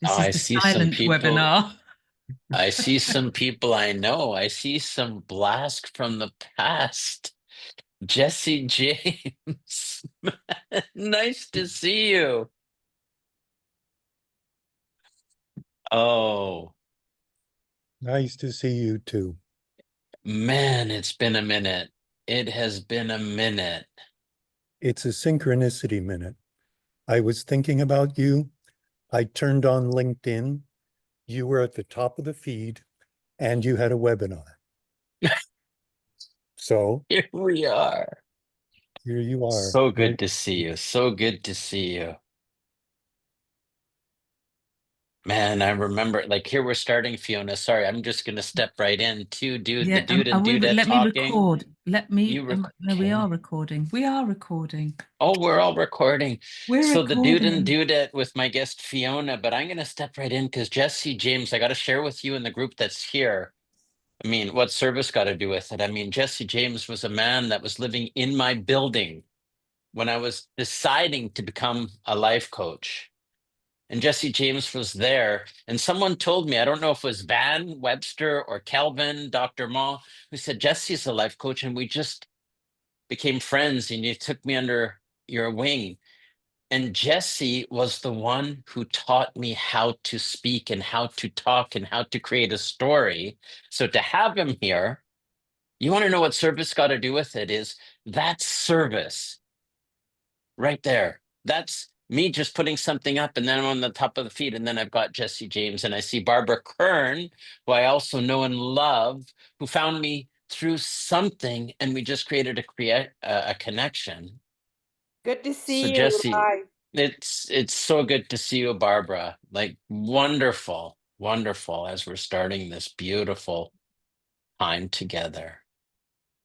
This is I the see some silent people. webinar. I see some people I know. I see some blast from the past. Jesse James. Nice to see you. Oh, Nice to see you too. man, it's been a minute. It has been a minute. It's a synchronicity minute. I was thinking about you. I turned on LinkedIn. You were at the top of the feed and you had a webinar. So Here we are. here you are. So Very good to see you. So good to see you. Man, I remember, like, here we're starting, Fiona. Sorry, I'm just gonna step right in. The Yeah, dude and and dudette let me talking. record. Let me, You rec no, we are Okay. recording. We are recording. Oh, we're all recording. We're So the dude and recording. dudette with my guest Fiona, but I'm gonna step right in because Jesse James, I gotta share with you in the group that's here. I mean, what service got to do with it? I mean, Jesse James was a man that was living in my building when I was deciding to become a life coach. And Jesse James was there. And someone told me, I don't know if it was Van Webster or Kelvin, Dr. Ma, who said, Jesse's a life coach. And we just became friends and you took me under your wing. And Jesse was the one who taught me how to speak and how to talk and how to create a story. So to have him here, you want to know what service got to do with it is that's service right there. That's me just putting something up and then I'm on the top of the feed. And then I've got Jesse James and I see Barbara Kern, who I also know and love, who found me through something and we just created a connection. Good to So see you Jesse, live. it's so good to see you, Barbara. Like wonderful, wonderful as we're starting this beautiful time together.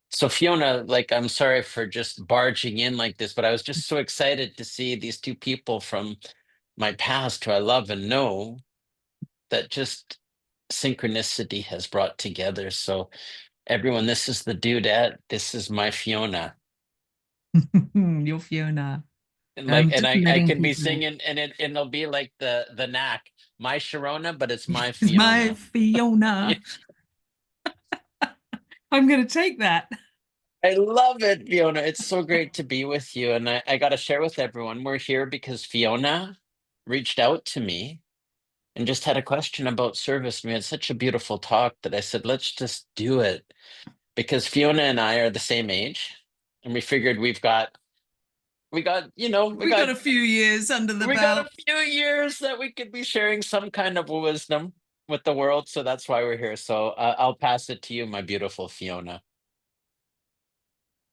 So Fiona, like I'm sorry for just barging in like this, but I was just so excited to see these two people from my past who I love and know that just synchronicity has brought together. So everyone, this is the dudette. This is my Fiona. You're Fiona. And like and Just I letting can be people know. singing and it'll be like the knack, my Sharona, but it's my It's my Fiona. Fiona. I'm going to take that. I love it, Fiona. It's so great to be with you. And I got to share with everyone, we're here because Fiona reached out to me and just had a question about service. We had such a beautiful talk that I said, let's just do it. Because Fiona and I are the same age. And we figured We got a few years under the we got a belt. few years that we could be sharing some kind of wisdom with the world. So that's why we're here. So I'll pass it to you, my beautiful Fiona.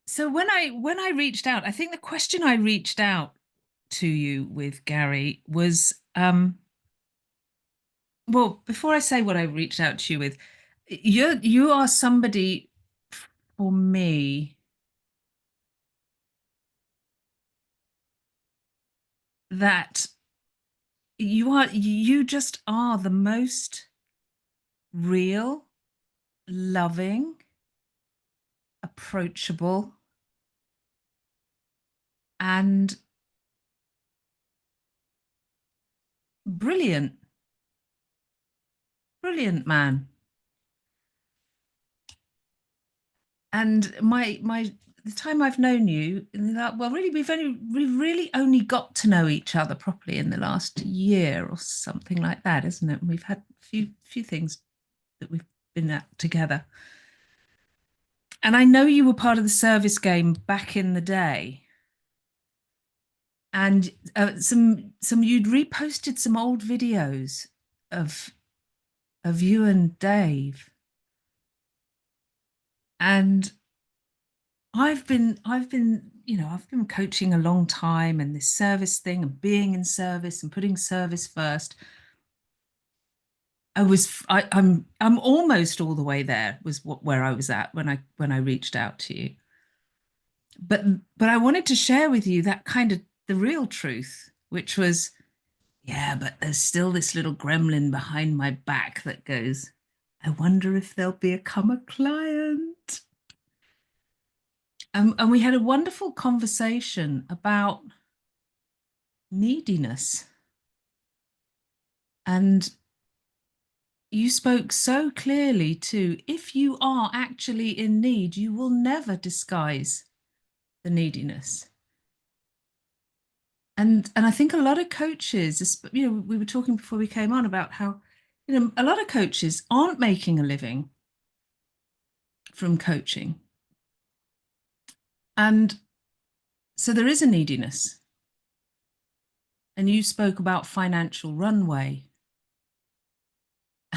So when I reached out, I think the question I reached out to you with, Gary, was well, before I say what I reached out to you with, you are somebody for me that you just are the most real, loving, approachable, and brilliant, brilliant man. And my the time I've known you, well, really, we've really only got to know each other properly in the last year or something like that, isn't it? And we've had a few things that we've been at together. And I know you were part of the service game back in the day. And some you'd reposted some old videos of you and Dave. And I've been coaching a long time, and this service thing and being in service and putting service first. I'm almost all the way there was where I was at when I reached out to you. But I wanted to share with you that kind of the real truth, which was, yeah, but there's still this little gremlin behind my back that goes, I wonder if they'll become a client. And we had a wonderful conversation about neediness And you spoke so clearly too. If you are actually in need, you will never disguise the neediness. And I think a lot of coaches, you know, we were talking before we came on about how, you know, a lot of coaches aren't making a living from coaching. And so there is a neediness. And you spoke about financial runway.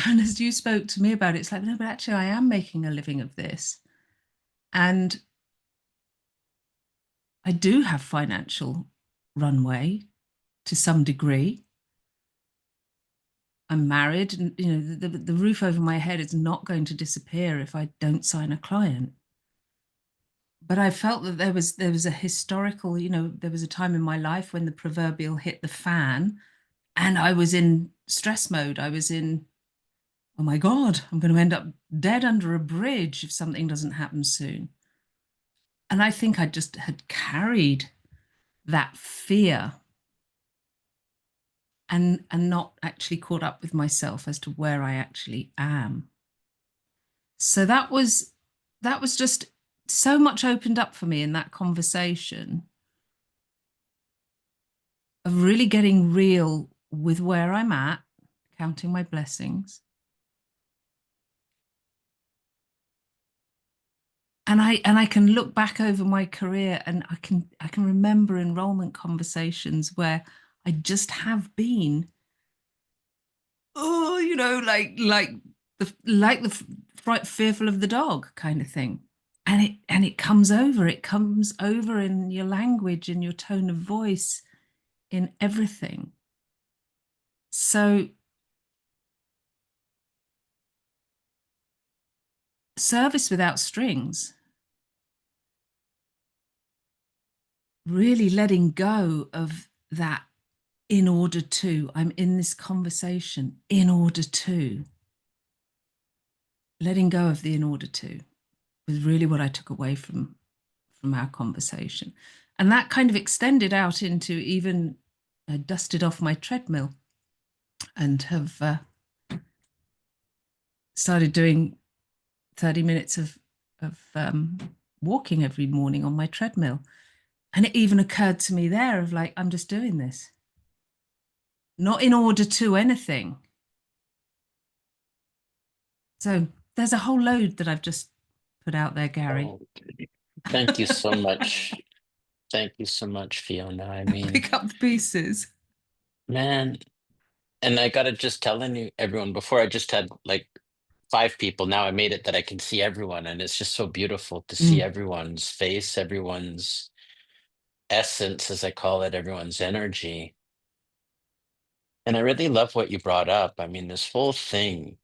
And as you spoke to me about it, it's like, no, but actually I am making a living of this. And I do have financial runway to some degree. I'm married, and you know, the roof over my head is not going to disappear if I don't sign a client. But I felt that there was a historical, you know, there was a time in my life when the proverbial hit the fan, and I was in stress mode. I was in, oh my God, I'm going to end up dead under a bridge if something doesn't happen soon. And I think I just had carried that fear and not actually caught up with myself as to where I actually am. So that was just so much opened up for me in that conversation of really getting real with where I'm at, counting my blessings. And I can look back over my career and I can remember enrollment conversations where I just have been, oh, you know, like the fearful of the dog kind of thing. And it comes over in your language, in your tone of voice, in everything. So service without strings, really letting go of that in order to, I'm in this conversation in order to, letting go of the in order to was really what I took away from our conversation. And that kind of extended out into even, I dusted off my treadmill and have started doing 30 minutes of walking every morning on my treadmill. And it even occurred to me there of like, I'm just doing this, not in order to anything. So there's a whole load that I've just put out there, Gary. Oh, thank you so much. Thank you so much, Fiona. I mean, Pick up the pieces. man, and I gotta just telling you, everyone, before I just had like 5 people. Now I made it that I can see everyone, and it's just so beautiful to see Mm. everyone's face, everyone's essence, as I call it, everyone's energy. And I really love what you brought up. I mean, this whole thing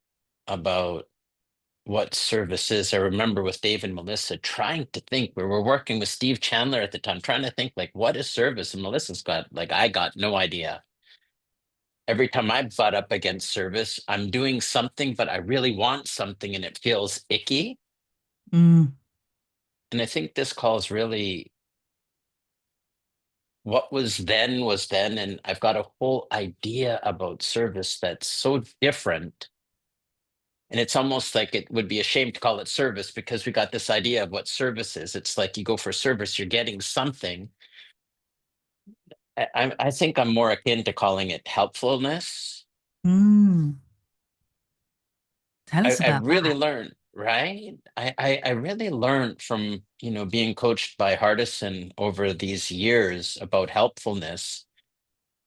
about what service is. I remember with Dave and Melissa trying to think, we were working with Steve Chandler at the time, trying to think like, what is service? And Melissa's got like, I got no idea. Every time I butt up against service, I'm doing something, but I really want something and it feels icky. Mm. And I think this call is really what was then. And I've got a whole idea about service that's so different. And it's almost like it would be a shame to call it service because we got this idea of what service is. It's like you go for service, you're getting something. I think I'm more akin to calling it helpfulness. Mm. Tell I, us I about really that. learned, right? I really learned from, being coached by Hardison over these years about helpfulness.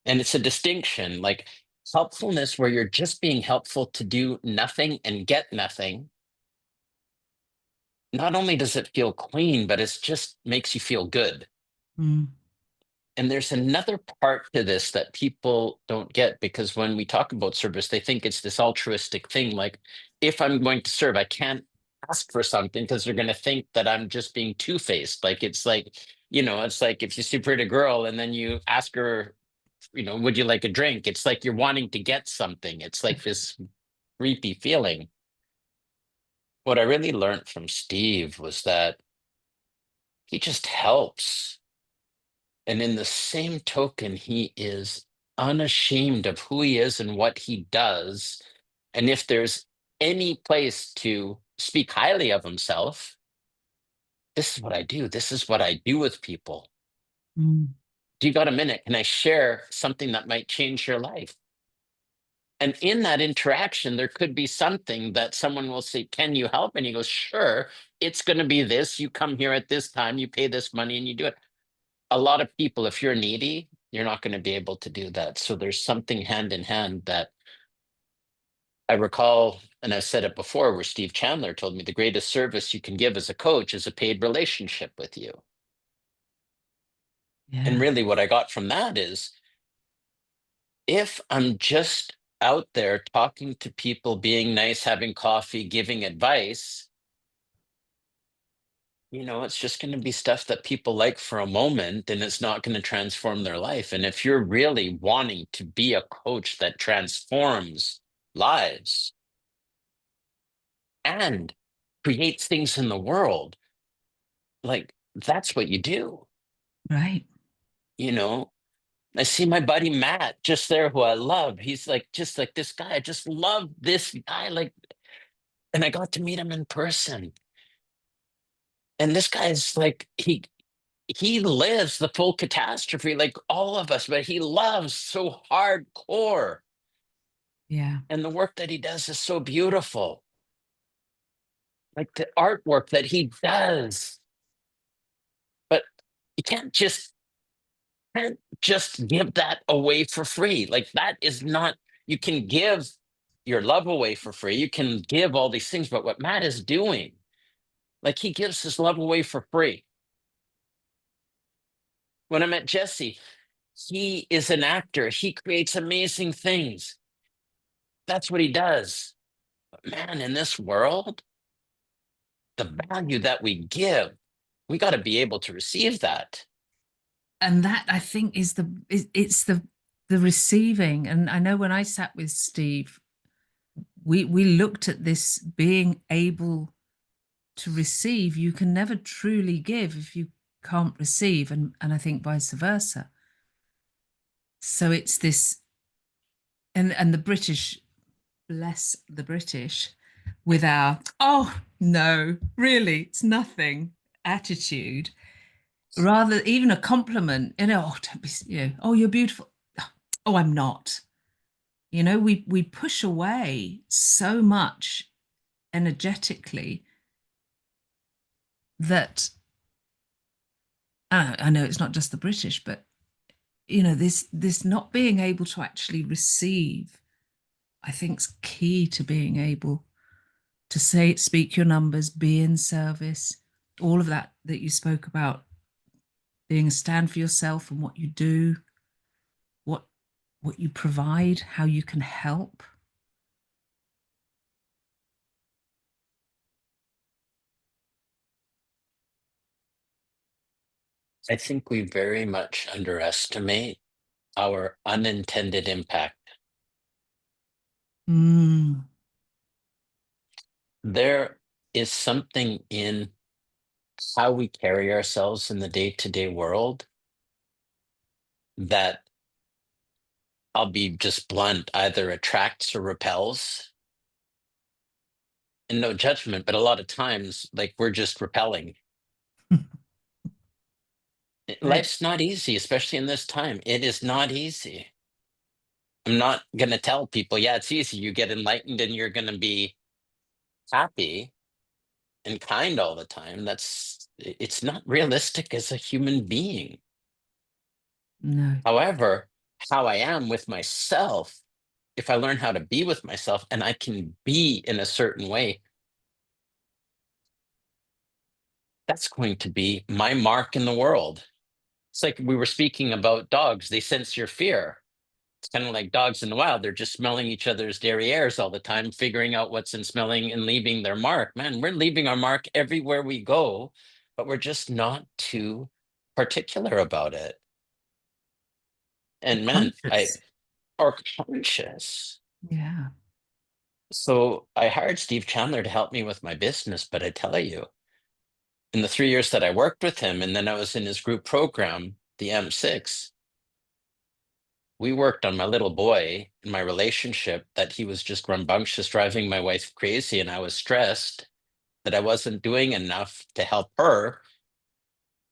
And it's a distinction, like helpfulness where you're just being helpful to do nothing and get nothing. Not only does it feel clean, but it's just makes you feel good. Mm. And there's another part to this that people don't get because when we talk about service, they think it's this altruistic thing. Like, if I'm going to serve, I can't ask for something because they're going to think that I'm just being two-faced. Like, it's like if you see a pretty girl and then you ask her, would you like a drink? It's like you're wanting to get something. It's like this creepy feeling. What I really learned from Steve was that he just helps. And in the same token, he is unashamed of who he is and what he does. And if there's any place to speak highly of himself, this is what I do. This is what I do with people. Mm. Do you got a minute? Can I share something that might change your life? And in that interaction, there could be something that someone will say, "Can you help?" And he goes, "Sure, it's going to be this. You come here at this time, you pay this money, and you do it." A lot of people, if you're needy, you're not going to be able to do that. So there's something hand in hand that I recall, and I've said it before, where Steve Chandler told me the greatest service you can give as a coach is a paid relationship with you. And Yeah. really, what I got from that is if I'm just out there talking to people, being nice, having coffee, giving advice, it's just going to be stuff that people like for a moment, and it's not going to transform their life. And if you're really wanting to be a coach that transforms lives and creates things in the world, like that's what you do. Right. You know, I see my buddy Matt just there, who I love. He's like, just like this guy. I just love this guy. Like, and I got to meet him in person. And this guy's like, he lives the full catastrophe like all of us, but he loves so hardcore. Yeah. And the work that he does is so beautiful. Like the artwork that he does. But you can't just give that away for free. Like that is not, you can give your love away for free. You can give all these things, but what Matt is doing, like he gives his love away for free. When I met Jesse, he is an actor. He creates amazing things. That's what he does. But man, in this world, the value that we give, we got to be able to receive that. And that I think it's the receiving. And I know when I sat with Steve, we looked at this being able to receive. You can never truly give if you can't receive, and I think vice versa. So it's this, and the British, bless the British, with our "oh no, really, it's nothing" attitude, rather even a compliment, "oh, don't be, oh, you're beautiful." "Oh, I'm not." We push away so much energetically that I know it's not just the British, but this not being able to actually receive, I think, is key to being able to speak your numbers, be in service, all of that you spoke about, being a stand for yourself and what you do, what what you provide, how you can help. I think we very much underestimate our unintended impact. Mm. There is something in how we carry ourselves in the day-to-day world that, I'll be just blunt, either attracts or repels. And no judgment, but a lot of times, like we're just repelling. Right. Life's not easy, especially in this time. It is not easy. I'm not going to tell people, yeah, it's easy. You get enlightened and you're going to be happy and kind all the time. It's not realistic as a human being. No. However, how I am with myself, if I learn how to be with myself and I can be in a certain way, that's going to be my mark in the world. It's like we were speaking about dogs, they sense your fear. It's kind of like dogs in the wild. They're just smelling each other's derrieres all the time, figuring out what's in smelling and leaving their mark. Man, we're leaving our mark everywhere we go, but we're just not too particular about it. And man, I Conscious. are conscious. Yeah. So I hired Steve Chandler to help me with my business, but I tell you, in the 3 years that I worked with him, and then I was in his group program, the M6, we worked on my little boy in my relationship, that he was just rambunctious, driving my wife crazy, and I was stressed that I wasn't doing enough to help her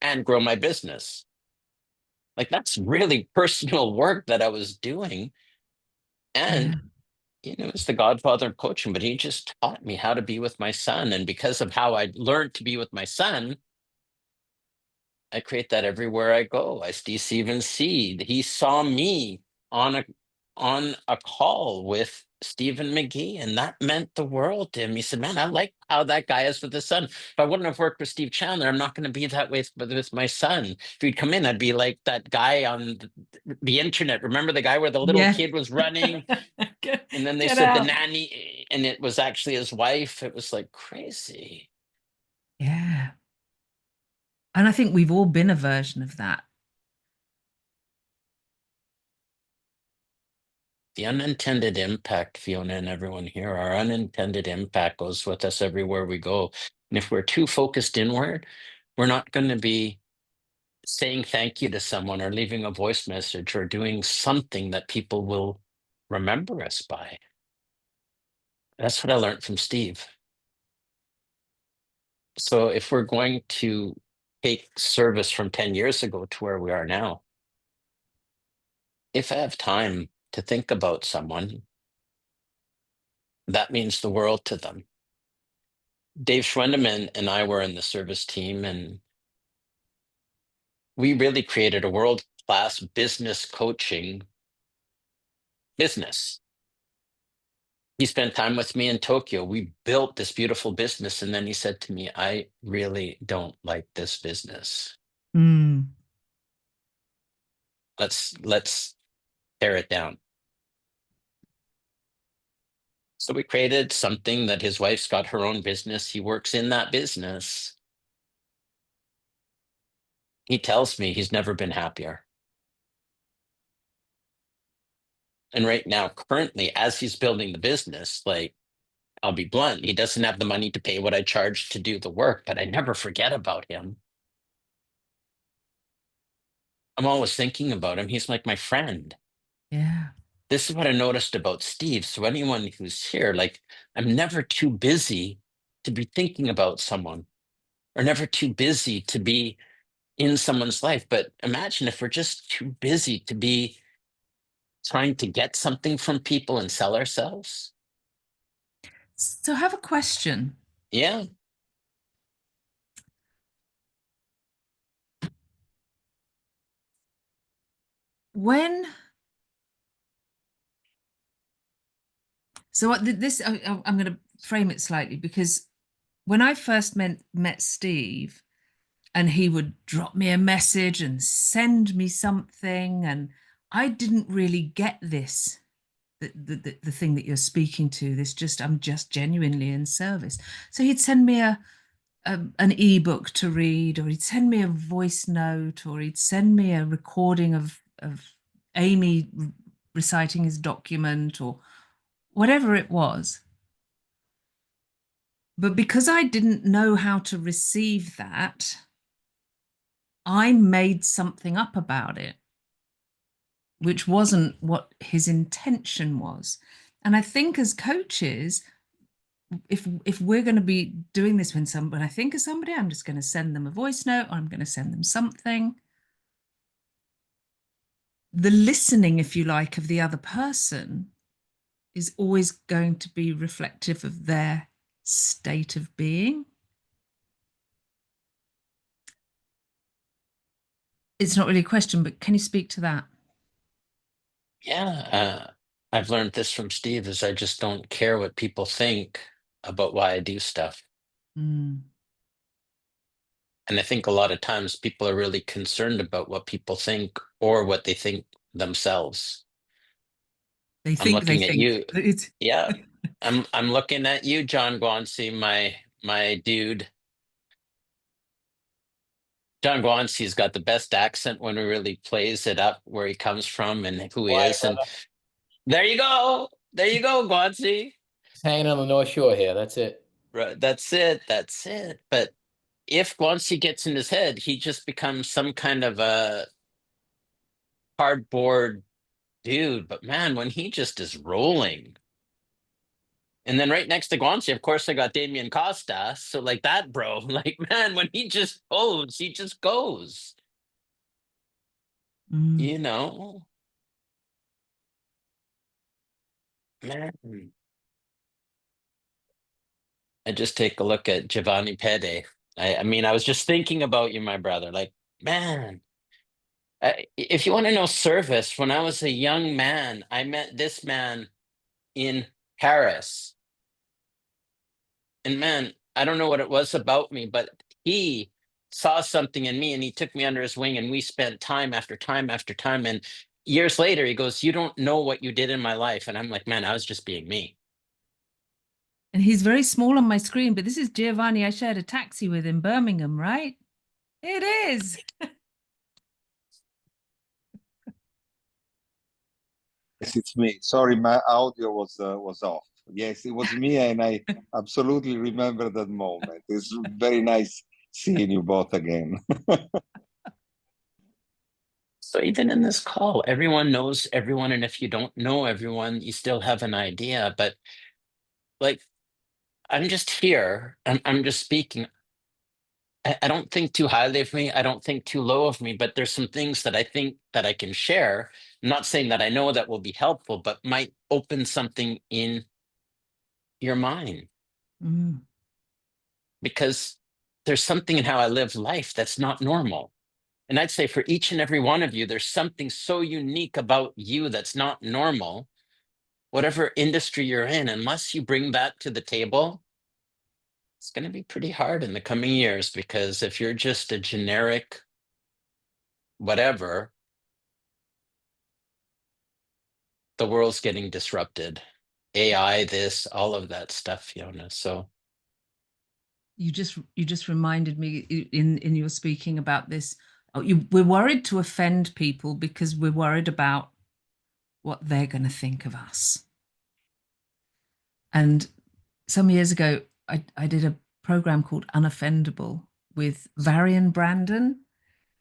and grow my business. Like, that's really personal work that I was doing. Yeah. And, it's the godfather of coaching, but he just taught me how to be with my son. And because of how I learned to be with my son, I create that everywhere I go. I even see he saw me on a call with Stephen McGee, and that meant the world to him. He said, "Man, I like how that guy is with his son. If I wouldn't have worked with Steve Chandler, I'm not going to be that way with my son. If he'd come in, I'd be like that guy on the internet. Remember the guy where the little Yeah. kid was running, Get, and then they get said the out. nanny, and it was actually his wife. It was like crazy." Yeah. And I think we've all been a version of that. The unintended impact, Fiona and everyone here, our unintended impact goes with us everywhere we go. And if we're too focused inward, we're not going to be saying thank you to someone or leaving a voice message or doing something that people will remember us by. That's what I learned from Steve. So if we're going to take service from 10 years ago to where we are now, if I have time to think about someone, that means the world to them. Dave Schwendeman and I were in the service team, and we really created a world-class business coaching business. He spent time with me in Tokyo. We built this beautiful business, and then he said to me, "I really don't like this business. Mm. Let's tear it down." So we created something that his wife's got her own business. He works in that business. He tells me he's never been happier. And right now, currently, as he's building the business, like, I'll be blunt, he doesn't have the money to pay what I charge to do the work, but I never forget about him. I'm always thinking about him. He's like my friend. Yeah. This is what I noticed about Steve. So anyone who's here, like, I'm never too busy to be thinking about someone, or never too busy to be in someone's life. But imagine if we're just too busy to be trying to get something from people and sell ourselves. So I have a question. Yeah. When so what this I'm going to frame it slightly, because when I first met Steve, and he would drop me a message and send me something, and I didn't really get this, the thing that you're speaking to, this just, I'm just genuinely in service. So he'd send me an ebook to read, or he'd send me a voice note, or he'd send me a recording of Amy reciting his document, or whatever it was. But because I didn't know how to receive that, I made something up about it, which wasn't what his intention was. And I think as coaches, if we're going to be doing this when I think of somebody, I'm just going to send them a voice note, or I'm going to send them something. The listening, if you like, of the other person is always going to be reflective of their state of being. It's not really a question, but can you speak to that? Yeah. I've learned this from Steve, is I just don't care what people think about why I do stuff. Mm. And I think a lot of times people are really concerned about what people think, or what they think themselves. They I'm think they looking at think. you. It's Yeah. I'm looking at you, John Guancy, my dude. John Guancy's got the best accent when he really plays it up, where he comes from and who he Why, is. And brother? there you go. There you go, Guancy. Just hanging on the North Shore here. That's it. Right. That's it. That's it. But if Guancy gets in his head, he just becomes some kind of a cardboard dude, but man, when he just is rolling. And then right next to Guanci, of course, I got Damian Costa. So like that, bro, like, man, when he just goes, he just goes, Mm. you know, man. I just take a look at Giovanni Pede. I mean, I was just thinking about you, my brother. Like, man, if you want to know service, when I was a young man, I met this man in Paris. And man, I don't know what it was about me, but he saw something in me and he took me under his wing and we spent time after time after time. And years later, he goes, "You don't know what you did in my life." And I'm like, man, I was just being me. And he's very small on my screen, but this is Giovanni. I shared a taxi with in Birmingham, right? It is. Yes, it's me. Sorry, my audio was off. Yes, it was me, and I absolutely remember that moment. It's very nice seeing you both again. So even in this call, everyone knows everyone. And if you don't know everyone, you still have an idea. But like, I'm just here. I'm just speaking. I don't think too highly of me. I don't think too low of me, but there's some things that I think that I can share. I'm not saying that I know that will be helpful, but might open something in your mind Mm. because there's something in how I live life that's not normal. And I'd say for each and every one of you, there's something so unique about you that's not normal. Whatever industry you're in, unless you bring that to the table, it's going to be pretty hard in the coming years because if you're just a generic whatever, the world's getting disrupted. AI, this, all of that stuff, Fiona. So You just reminded me in your speaking about this. Oh, we're worried to offend people because we're worried about what they're going to think of us. And some years ago, I did a program called Unoffendable with Varian Brandon,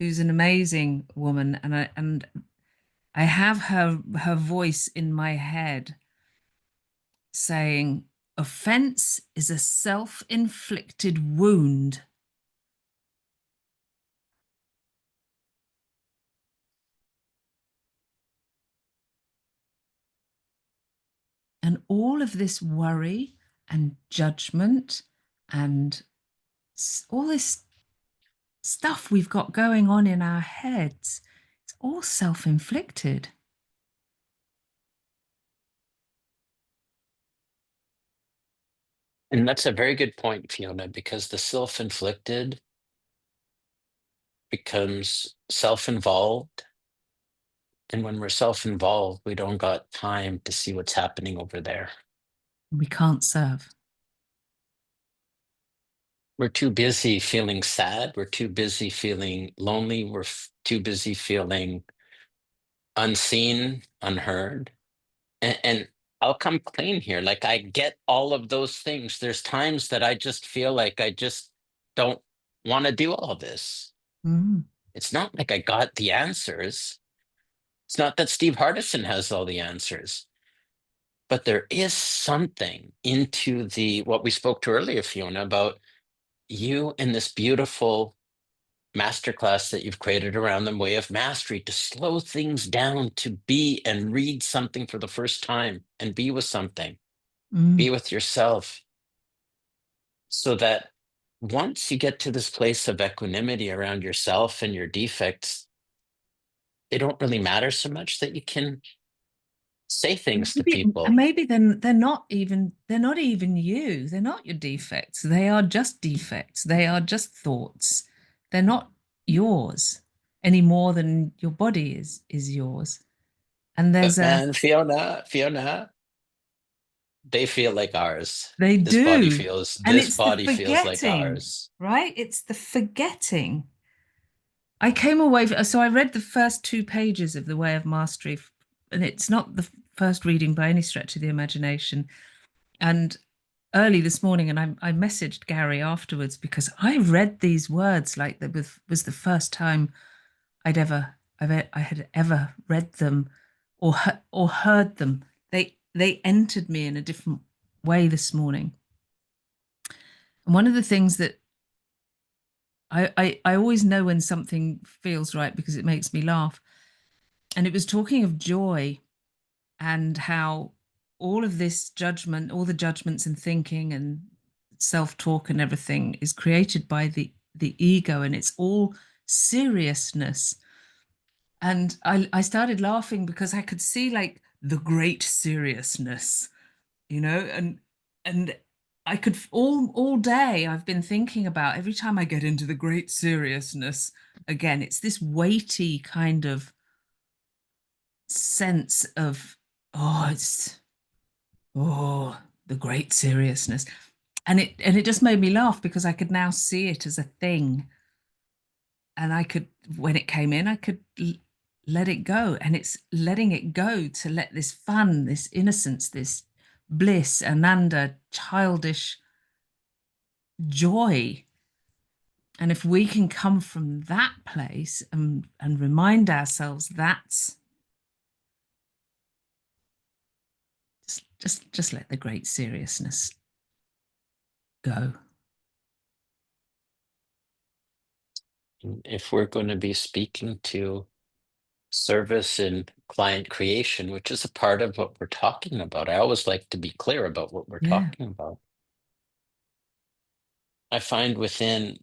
who's an amazing woman, and I have her voice in my head saying, "Offense is a self-inflicted wound." And all of this worry and judgment and all this stuff we've got going on in our heads, it's all self-inflicted. and that's a very good point, Fiona, because the self-inflicted becomes self-involved. And when we're self-involved, we don't got time to see what's happening over there. We can't serve. We're too busy feeling sad. We're too busy feeling lonely. We're too busy feeling unseen, unheard. And I'll come clean here. Like I get all of those things. There's times that I just feel like I just don't want to do all this. Mm. It's not like I got the answers. It's not that Steve Hardison has all the answers. But there is something into the what we spoke to earlier, Fiona, about you and this beautiful masterclass that you've created around the way of mastery to slow things down, to be and read something for the first time and be with something, be Mm. with yourself, so that once you get to this place of equanimity around yourself and your defects, they don't really matter so much that you can say things to And people. maybe then they're not even you. They're not your defects. They are just defects. They are just thoughts. They're not yours any more than your body is yours. And But there's a man, Fiona, they feel like ours. they do. And This it's the body feels like forgetting, ours. right? It's the forgetting. I came away, so I read the first 2 pages of The Way of Mastery, and it's not the first reading by any stretch of the imagination. And early this morning, and I messaged Gary afterwards because I read these words like that was the first time I had ever read them or heard them. They entered me in a different way this morning. And one of the things that I always know when something feels right because it makes me laugh. And it was talking of joy and how all of this judgment, all the judgments and thinking and self-talk and everything is created by the ego, and it's all seriousness. And I started laughing because I could see like the great seriousness, and I could all day I've been thinking about every time I get into the great seriousness again, it's this weighty kind of sense of, it's the great seriousness. And it just made me laugh because I could now see it as a thing. And I could, when it came in, I could let it go. And it's letting it go to let this fun, this innocence, this bliss, ananda, childish joy. And if we can come from that place and remind ourselves that's just let the great seriousness go. If we're going to be speaking to service and client creation, which is a part of what we're talking about, I always like to be clear about what we're Yeah. talking about. I find within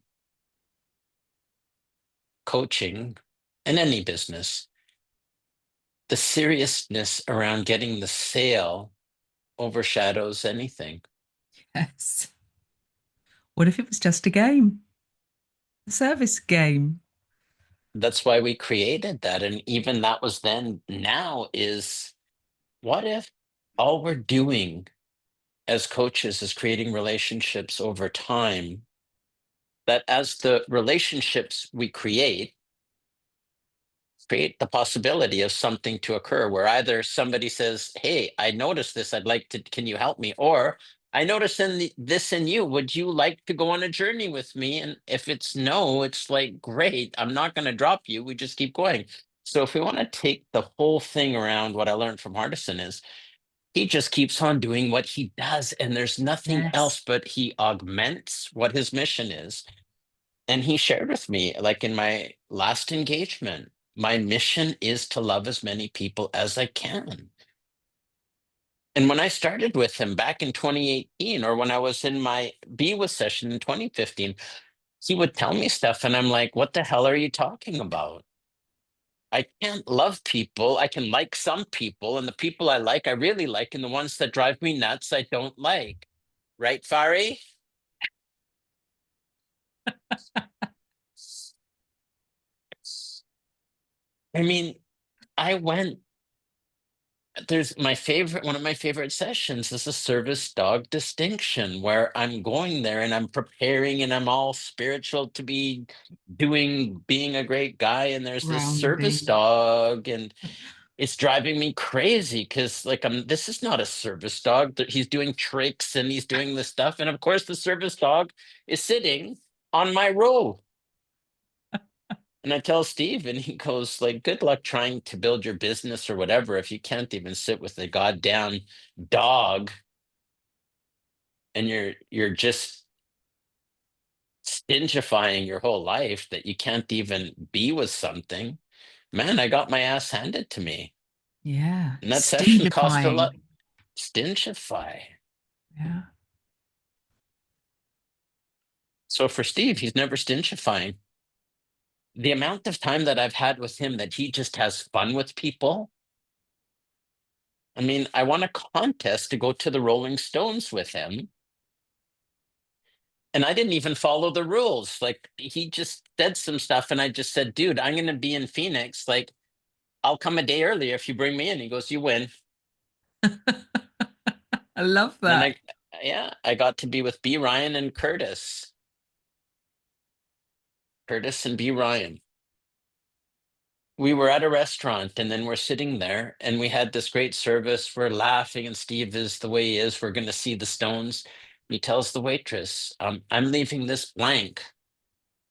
coaching in any business, the seriousness around getting the sale overshadows anything. Yes. What if it was just a game? A service game? That's why we created that. And even that was then. Now is, what if all we're doing as coaches is creating relationships over time, that as the relationships we create the possibility of something to occur where either somebody says, hey, I noticed this, I'd like to, can you help me? Or I noticed this in you, would you like to go on a journey with me? And if it's no, it's like, great, I'm not going to drop you, we just keep going. So if we want to take the whole thing around, what I learned from Hardison is he just keeps on doing what he does, and there's nothing Yes. else, but he augments what his mission is. And he shared with me, like in my last engagement, my mission is to love as many people as I can. And when I started with him back in 2018, or when I was in my Be With session in 2015, he would tell me stuff, and I'm like, what the hell are you talking about? I can't love people. I can like some people, and the people I like, I really like, and the ones that drive me nuts, I don't like. Right, Fari? I mean, I went there's one of my favorite sessions is a service dog distinction, where I'm going there and I'm preparing and I'm all spiritual to be being a great guy, and there's this service Grounding. dog, and it's driving me crazy because like this is not a service dog. He's doing tricks and he's doing this stuff, and of course the service dog is sitting on my row. And I tell Steve, and he goes like, good luck trying to build your business or whatever if you can't even sit with the goddamn dog, and you're just stingifying your whole life that you can't even be with something. Man, I got my ass handed to me. Yeah. And that session cost a lot. Stingifying. Stingify. Yeah. So for Steve, he's never stingifying. The amount of time that I've had with him that he just has fun with people. I mean, I won a contest to go to the Rolling Stones with him, and I didn't even follow the rules. Like, he just said some stuff, and I just said, dude, I'm going to be in Phoenix. Like, I'll come a day earlier if you bring me in. He goes, you win. I love And that. I got to be with B. Ryan and Curtis. Curtis and B. Ryan. We were at a restaurant, and then we're sitting there, and we had this great service. We're laughing, and Steve is the way he is. We're going to see the Stones. He tells the waitress, I'm leaving this blank.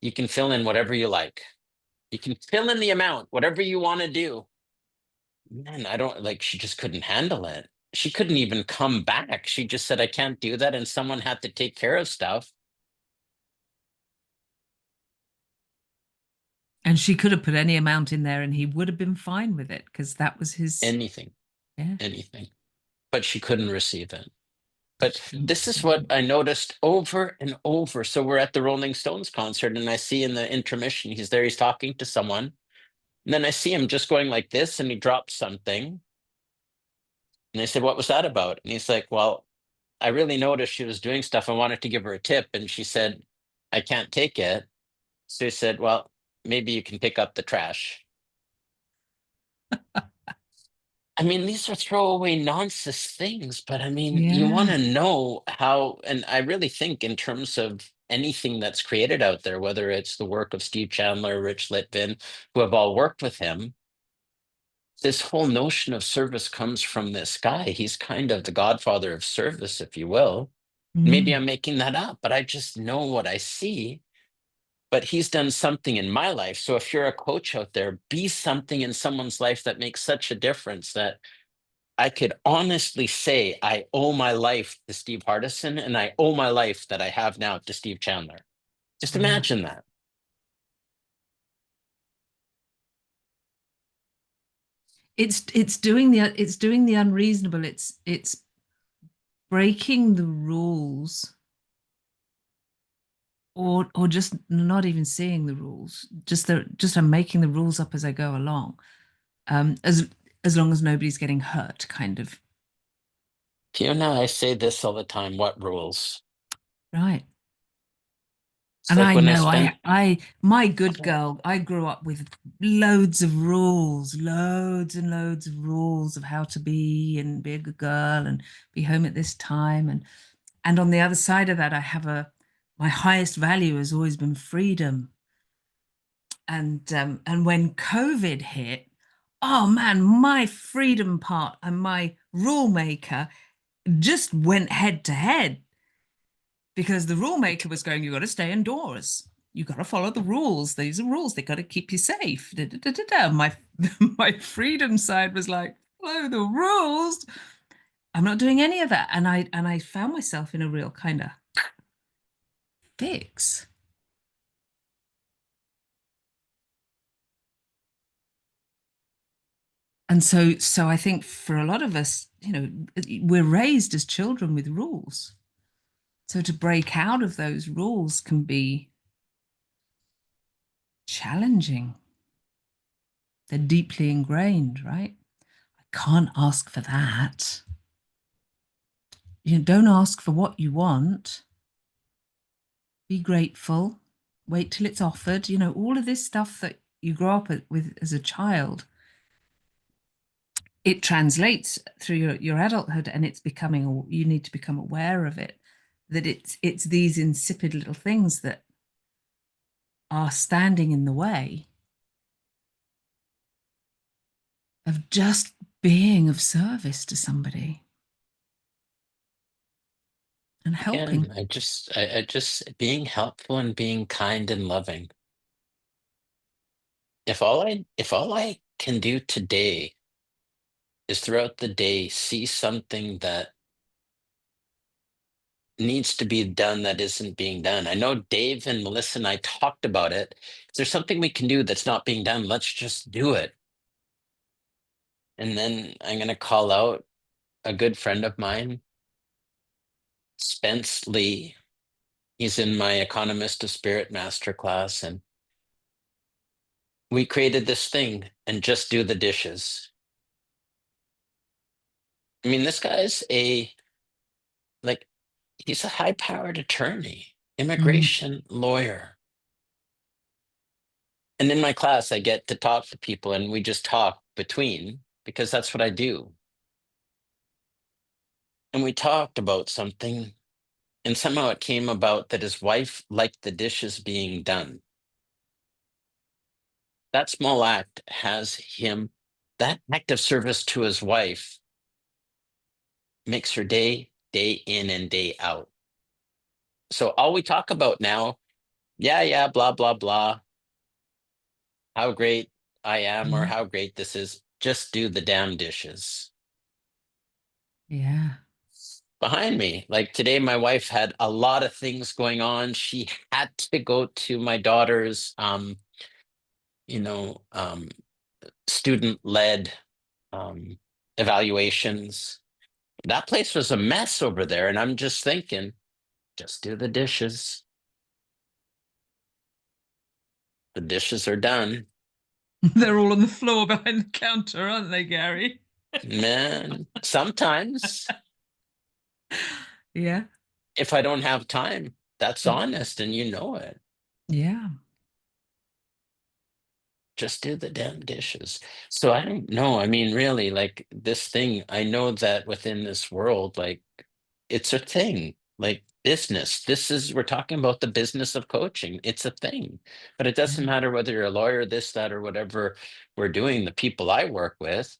You can fill in whatever you like. You can fill in the amount, whatever you want to do. man, I don't like, she just couldn't handle it. She couldn't even come back. She just said, I can't do that. And someone had to take care of stuff. And she could have put any amount in there and he would have been fine with it because that was his. Anything, Yeah. anything. But she couldn't receive it. But this is what I noticed over and over. So we're at the Rolling Stones concert, and I see in the intermission, he's there, he's talking to someone. And then I see him just going like this, and he drops something. And I said, what was that about? And he's like, well, I really noticed she was doing stuff. I wanted to give her a tip. And she said, I can't take it. So he said, well, maybe you can pick up the trash. I mean, these are throwaway nonsense things, but I mean, you want Yeah. to know how, and I really think in terms of anything that's created out there, whether it's the work of Steve Chandler, Rich Litvin, who have all worked with him, this whole notion of service comes from this guy. He's kind of the godfather of service, if you will. Maybe Mm. I'm making that up, but I just know what I see. But he's done something in my life. So if you're a coach out there, be something in someone's life that makes such a difference that I could honestly say I owe my life to Steve Hardison and I owe my life that I have now to Steve Chandler. Just Yeah. imagine that. It's doing the unreasonable. It's breaking the rules, or just not even seeing the rules. Just I'm making the rules up as I go along. As long as nobody's getting hurt, kind of. Fiona, I say this all the time, what rules? Right. It's And like I when I know spent my good girl, I grew up with loads of rules, loads and loads of rules of how to be and be a good girl and be home at this time. And on the other side of that, I have my highest value has always been freedom. And when COVID hit, oh man, my freedom part and my rule maker just went head to head because the rule maker was going, you got to stay indoors. You got to follow the rules. These are rules. They got to keep you safe. Da, da, da, da, da. My freedom side was like, follow the rules. I'm not doing any of that. And I found myself in a real kind of fix. And so I think for a lot of us, we're raised as children with rules. So to break out of those rules can be challenging. They're deeply ingrained, right? I can't ask for that. Don't ask for what you want. Be grateful. Wait till it's offered. All of this stuff that you grow up with as a child, it translates through your adulthood, and you need to become aware of it, that it's these insipid little things that are standing in the way of just being of service to somebody and helping. again, I just being helpful and being kind and loving. If all I can do today is throughout the day see something that needs to be done that isn't being done. I know Dave and Melissa and I talked about it. If there's something we can do that's not being done, let's just do it. And then I'm going to call out a good friend of mine, Spence Lee. He's in my Economist of Spirit masterclass, and we created this thing and just do the dishes. I mean, this guy's like, he's a high-powered attorney, Mm. immigration lawyer. And in my class, I get to talk to people and we just talk between because that's what I do. And we talked about something, and somehow it came about that his wife liked the dishes being done. That small act that act of service to his wife makes her day in and day out. So all we talk about now, yeah, blah, blah, blah, how great I am or Mm. how great this is. just do the damn dishes. Yeah. Behind me, like today, my wife had a lot of things going on. She had to go to my daughter's, you know, student-led evaluations. That place was a mess over there, and I'm just thinking, just do the dishes. The dishes are done. They're all on the floor behind the counter, aren't they, Gary? Man, sometimes Yeah. if I don't have time, that's honest, and you know it. Yeah. Just do the damn dishes. So I don't know. I mean, really, like this thing, I know that within this world, like it's a thing, like business. We're talking about the business of coaching. It's a thing, but it doesn't Yeah. matter whether you're a lawyer, this, that, or whatever we're doing. The people I work with,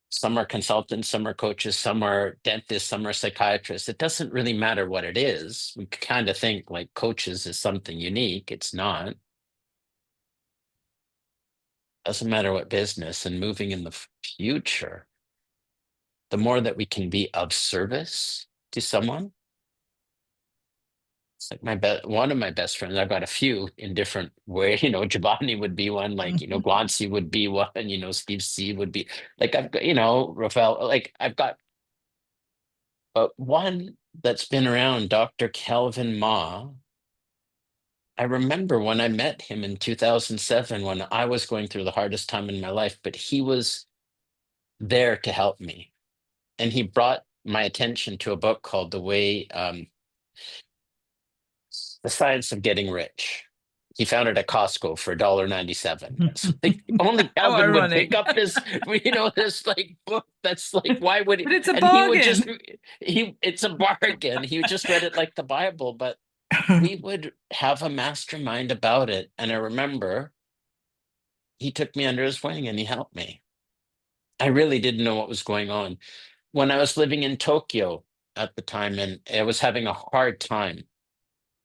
some are consultants, some are coaches, some are dentists, some are psychiatrists. It doesn't really matter what it is. We kind of think like coaches is something unique. It's not. Doesn't matter what business, and moving in the future, the more that we can be of service to someone. It's like one of my best friends. I've got a few in different ways. Giovanni would be one, like, Guanci would be one, Steve C would be like, I've got, Rafael, like I've got, but one that's been around, Dr. Kelvin Ma. I remember when I met him in 2007 when I was going through the hardest time in my life, but he was there to help me. And he brought my attention to a book called The Science of Getting Rich. He found it at Costco for $1.97. It's like only How Calvin would ironic. pick up this like book that's like, why would he? But it's a And he would just bargain. it's a bargain. He just read it like the Bible, but we would have a mastermind about it. And I remember he took me under his wing and he helped me. I really didn't know what was going on. When I was living in Tokyo at the time, and I was having a hard time.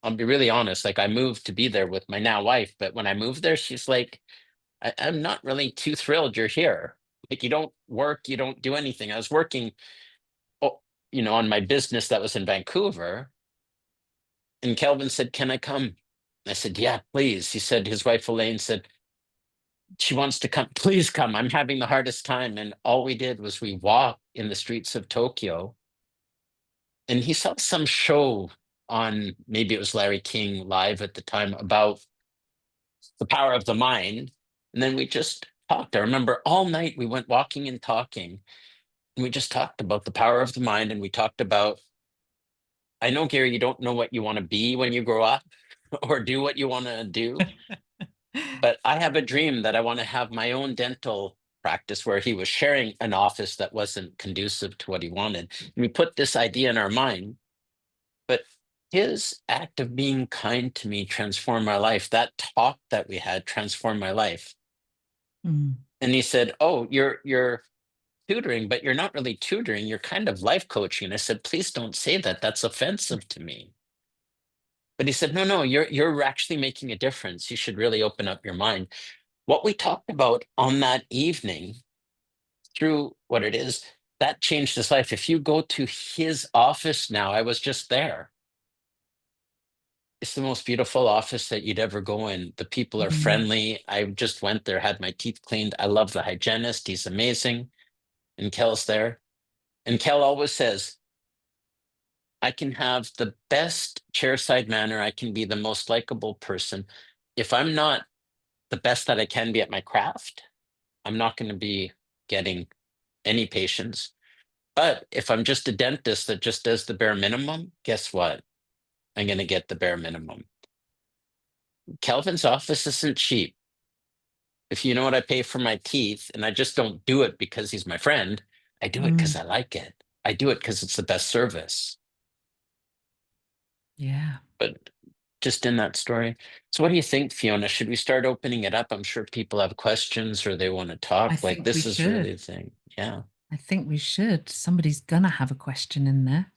I'll be really honest. Like I moved to be there with my now wife, but when I moved there, she's like, I'm not really too thrilled you're here. Like you don't work, you don't do anything. I was working, oh, on my business that was in Vancouver. And Kelvin said, "Can I come?" I said, "Yeah, please." He said, his wife Elaine said, "She wants to come. Please come. I'm having the hardest time." And all we did was we walked in the streets of Tokyo. And he saw some show on, maybe it was Larry King live at the time, about the power of the mind. And then we just talked. I remember all night we went walking and talking, and we just talked about the power of the mind. And we talked about, I know, Gary, you don't know what you want to be when you grow up or do what you want to do, but I have a dream that I want to have my own dental practice, where he was sharing an office that wasn't conducive to what he wanted. And we put this idea in our mind. But his act of being kind to me transformed my life. That talk that we had transformed my life. Mm. And he said, "Oh, you're tutoring, but you're not really tutoring. You're kind of life coaching." And I said, "Please don't say that. That's offensive to me." But he said, "No, no, you're actually making a difference. You should really open up your mind." What we talked about on that evening, through what it is, that changed his life. If you go to his office now, I was just there. It's the most beautiful office that you'd ever go in. The people are Mm. friendly. I just went there, had my teeth cleaned. I love the hygienist. He's amazing. And Kel's there. And Kel always says, I can have the best chairside manner. I can be the most likable person. If I'm not the best that I can be at my craft, I'm not going to be getting any patients. But if I'm just a dentist that just does the bare minimum, guess what? I'm going to get the bare minimum. Kelvin's office isn't cheap. If you know what I pay for my teeth, and I just don't do it because he's my friend, I do it because Mm. I like it. I do it because it's the best service. Yeah. But just in that story. So what do you think, Fiona? Should we start opening it up? I'm sure people have questions or they want to I talk. Like think we this is really should. the thing. Yeah. I think we should. Somebody's gonna have a question in there.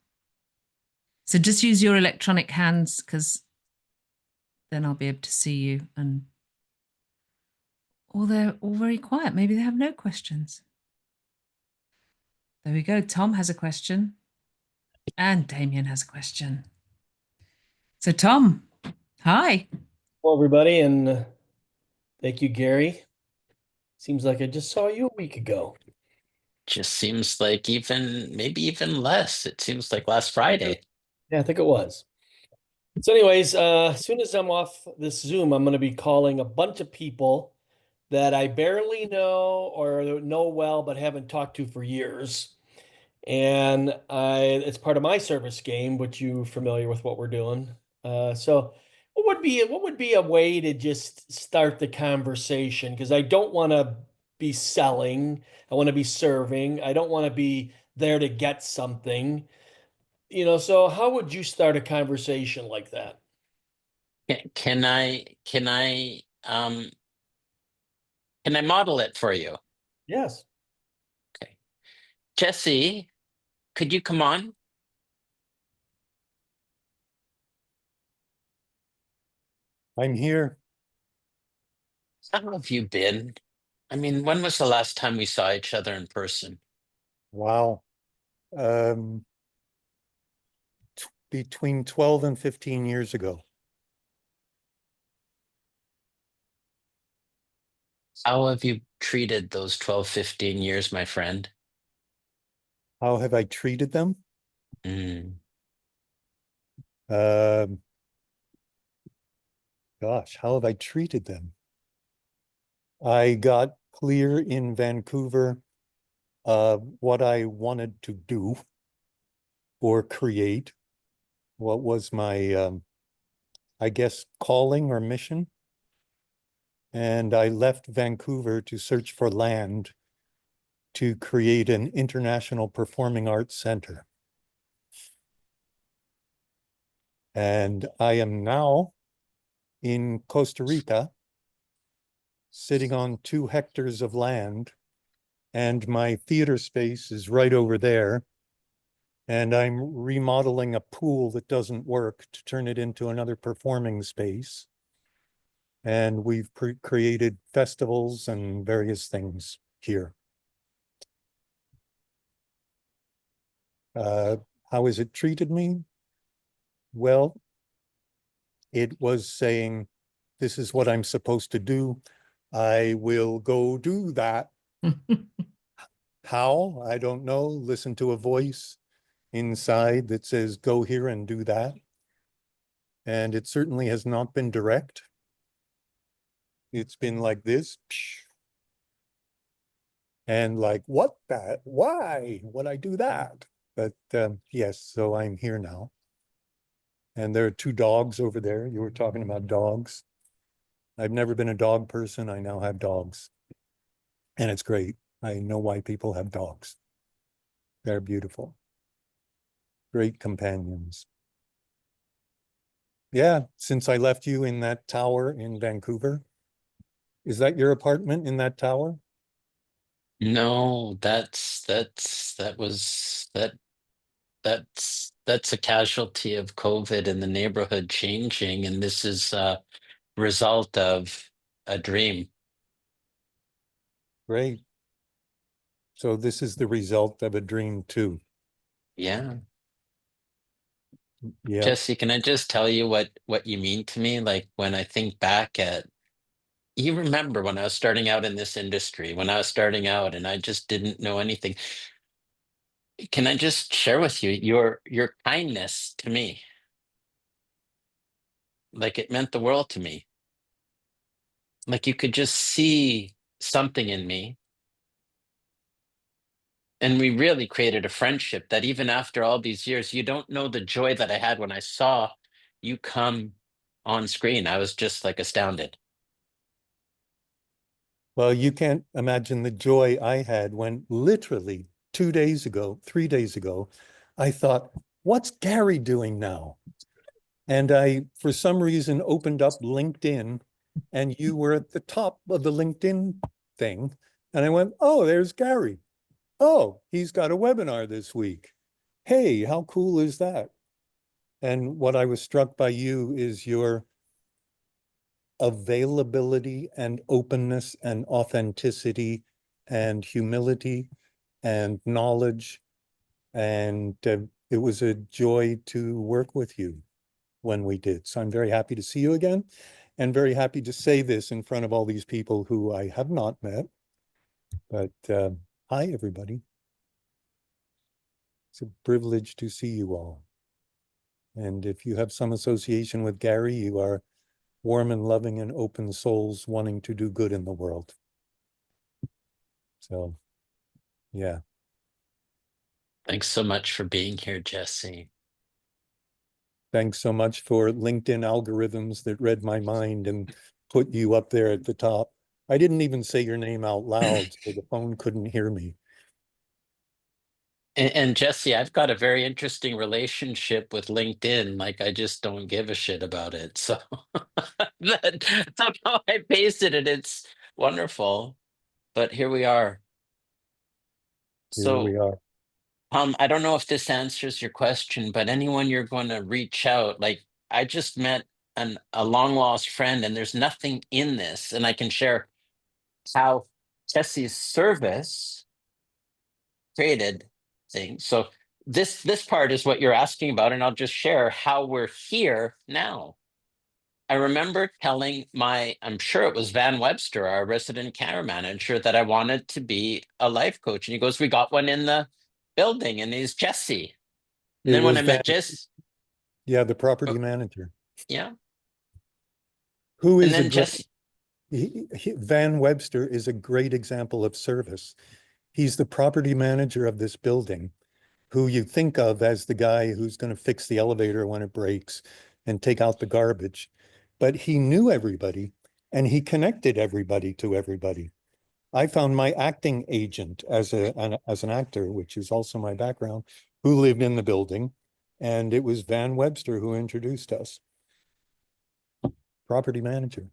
So just use your electronic hands, because then I'll be able to see you. And or they're all very quiet. Maybe they have no questions. There we go. Tom has a question. And Damien has a question. So, Tom, hi. Hello, everybody, and thank you, Gary. Seems like I just saw you a week ago. Just seems like maybe even less. It seems like last Friday. Yeah, I think it was. So, anyways, as soon as I'm off this Zoom, I'm going to be calling a bunch of people that I barely know or know well, but haven't talked to for years. And it's part of my service game, which you're familiar with what we're doing. So what would be a way to just start the conversation? Because I don't want to be selling. I want to be serving. I don't want to be there to get something. So how would you start a conversation like that? Can I model it for you? Yes. Okay. Jesse, could you come on? I'm here. How have you been? I mean, when was the last time we saw each other in person? Wow. Um, Between 12 and 15 years ago. How have you treated those 12, 15 years, my friend? How have I treated them? Mm. Um, Gosh, how have I treated them? I got clear in Vancouver what I wanted to do or create. What was my, I guess, calling or mission? And I left Vancouver to search for land to create an international performing arts center. And I am now in Costa Rica, sitting on 2 hectares of land, and my theater space is right over there. And I'm remodeling a pool that doesn't work to turn it into another performing space. And we've created festivals and various things here. How has it treated me? Well, it was saying, this is what I'm supposed to do. I will go do that. How? I don't know. Listen to a voice inside that says, go here and do that. And it certainly has not been direct. It's been like this. And like, what that? Why would I do that? But yes, so I'm here now. And there are 2 dogs over there. You were talking about dogs. I've never been a dog person. I now have dogs. And it's great. I know why people have dogs. They're beautiful. Great companions. Yeah, since I left you in that tower in Vancouver. Is that your apartment in that tower? No, that's a casualty of COVID and the neighborhood changing, and this is a result of a dream. Great. So this is the result of a dream too. Yeah. Yeah. Jesse, can I just tell you what you mean to me? Like when I think back at you remember when I was starting out in this industry, when I was starting out and I just didn't know anything. Can I just share with you your kindness to me? Like it meant the world to me. Like you could just see something in me. And we really created a friendship that even after all these years, you don't know the joy that I had when I saw you come on screen. I was just like astounded. Well, you can't imagine the joy I had when literally 2 days ago, 3 days ago, I thought, what's Gary doing now? And I, for some reason, opened up LinkedIn and you were at the top of the LinkedIn thing. And I went, oh, there's Gary. Oh, he's got a webinar this week. Hey, how cool is that? And what I was struck by you is your availability and openness and authenticity and humility and knowledge. And it was a joy to work with you when we did. So I'm very happy to see you again, and very happy to say this in front of all these people who I have not met. But hi, everybody. It's a privilege to see you all. And if you have some association with Gary, you are warm and loving and open souls wanting to do good in the world. So, yeah. Thanks so much for being here, Jesse. Thanks so much for LinkedIn algorithms that read my mind and put you up there at the top. I didn't even say your name out loud, so the phone couldn't hear me. And Jesse, I've got a very interesting relationship with LinkedIn. Like, I just don't give a shit about it. So that's how I pasted it. It's wonderful. But here we are. Here So, we are. I don't know if this answers your question, but anyone you're going to reach out, like I just met a long lost friend, and there's nothing in this, and I can share how Jesse's service created things. So this part is what you're asking about, and I'll just share how we're here now. I remember telling I'm sure it was Van Webster, our resident care manager, that I wanted to be a life coach. And he goes, "We got one in the building," and he's Jesse. And It then when was I met Jesse, yeah, the property oh, manager, yeah. who And is a then great, Jesse, Van Webster is a great example of service. He's the property manager of this building, who you think of as the guy who's going to fix the elevator when it breaks and take out the garbage. But he knew everybody and he connected everybody to everybody. I found my acting agent as an actor, which is also my background, who lived in the building. And it was Van Webster who introduced us. Property manager.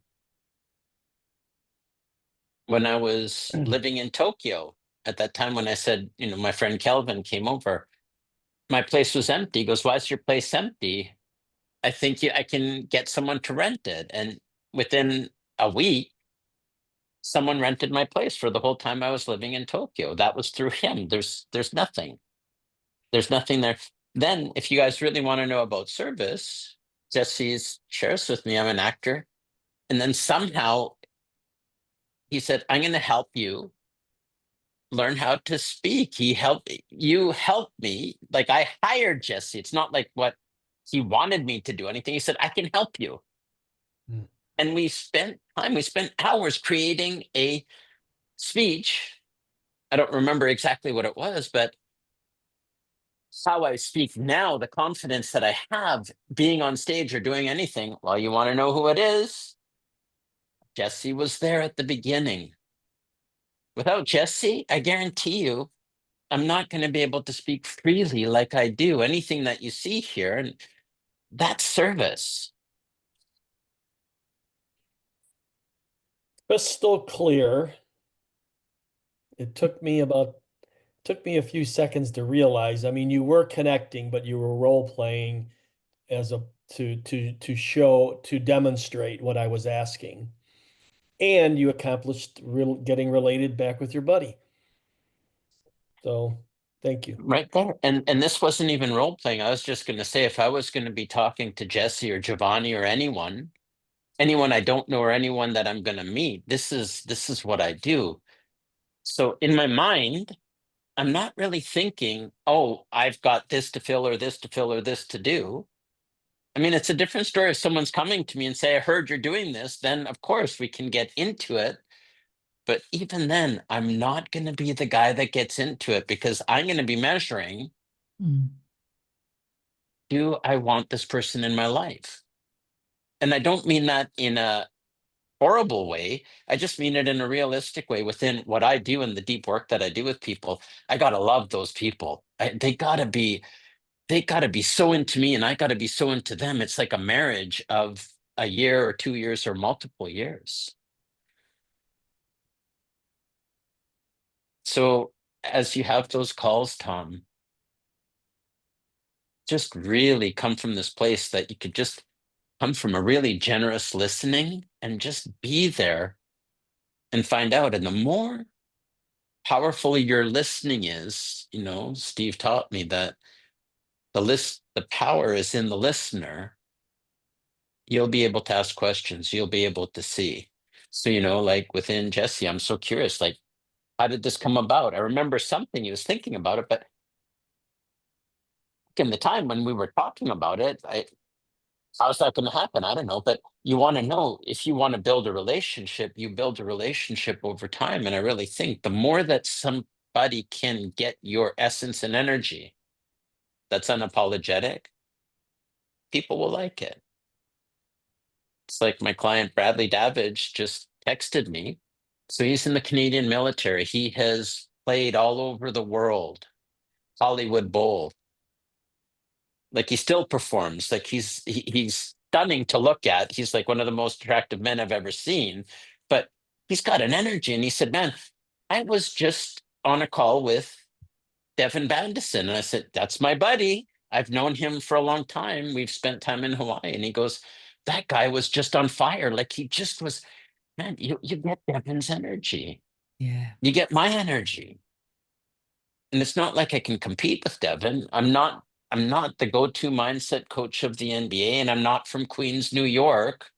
when I was living in Tokyo, at that time when I said, my friend Kelvin came over, my place was empty. He goes, "Why is your place empty? I think I can get someone to rent it." And within a week, someone rented my place for the whole time I was living in Tokyo. That was through him. There's nothing. There's nothing there. Then, if you guys really want to know about service, Jesse shares with me, I'm an actor. And then somehow he said, "I'm going to help you learn how to speak." Help me. Like, I hired Jesse. It's not like what he wanted me to do anything. He said, "I can help you." Mm. And we spent hours creating a speech. I don't remember exactly what it was, but how I speak now, the confidence that I have being on stage or doing anything. Well, you want to know who it is? Jesse was there at the beginning. Without Jesse, I guarantee you, I'm not going to be able to speak freely like I do. Anything that you see here, and that's service. Crystal clear. It took me a few seconds to realize. I mean, you were connecting, but you were role playing as a to demonstrate what I was asking. And you accomplished getting related back with your buddy. So thank you. Right there. And this wasn't even role playing. I was just going to say, if I was going to be talking to Jesse or Giovanni or anyone I don't know or anyone that I'm going to meet, this is what I do. So in my mind, I'm not really thinking, "Oh, I've got this to fill or this to fill or this to do." I mean, it's a different story if someone's coming to me and say, "I heard you're doing this," then of course we can get into it. But even then, I'm not going to be the guy that gets into it, because I'm going to be measuring, do I want this person in my life? And I don't mean that in a horrible way. I just mean it in a realistic way within what I do and the deep work that I do with people. I got to love those people. They got to be so into me, and I got to be so into them. It's like a marriage of a year or 2 years or multiple years. So as you have those calls, Tom, just really come from this place that you could just come from a really generous listening and just be there and find out. And the more powerful your listening is, Steve taught me that the power is in the listener. You'll be able to ask questions. You'll be able to see. So, like within Jesse, I'm so curious, like, how did this come about? I remember something he was thinking about it, but in the time when we were talking about it, how's that going to happen? I don't know. But you want to know, if you want to build a relationship, you build a relationship over time. And I really think the more that somebody can get your essence and energy that's unapologetic, people will like it. It's like my client Bradley Davidge just texted me. So he's in the Canadian military. He has played all over the world, Hollywood Bowl. Like, he still performs. Like, he's stunning to look at. He's like one of the most attractive men I've ever seen. But he's got an energy. And he said, "Man, I was just on a call with Devin Bandison." And I said, "That's my buddy. I've known him for a long time. We've spent time in Hawaii." And he goes, "That guy was just on fire. Like, he just was, man, you get Devin's energy. Yeah. You get my energy." And it's not like I can compete with Devin. I'm not the go-to mindset coach of the NBA, and I'm not from Queens, New York.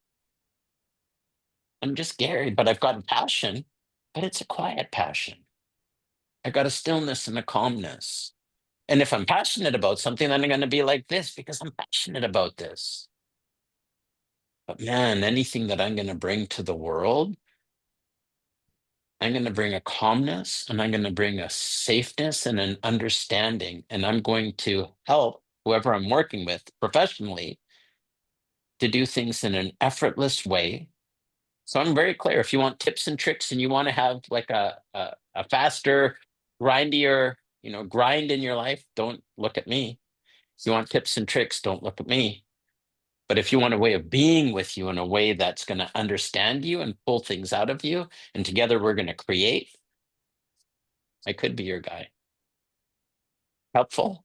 I'm just Gary, but I've got a passion, but it's a quiet passion. I got a stillness and a calmness. And if I'm passionate about something, then I'm going to be like this because I'm passionate about this. But man, anything that I'm going to bring to the world, I'm going to bring a calmness, and I'm going to bring a safeness and an understanding. And I'm going to help whoever I'm working with professionally to do things in an effortless way. So I'm very clear. If you want tips and tricks and you want to have like a faster, grindier, grind in your life, don't look at me. If you want tips and tricks, don't look at me. But if you want a way of being with you in a way that's going to understand you and pull things out of you, and together we're going to create, I could be your guy. Helpful?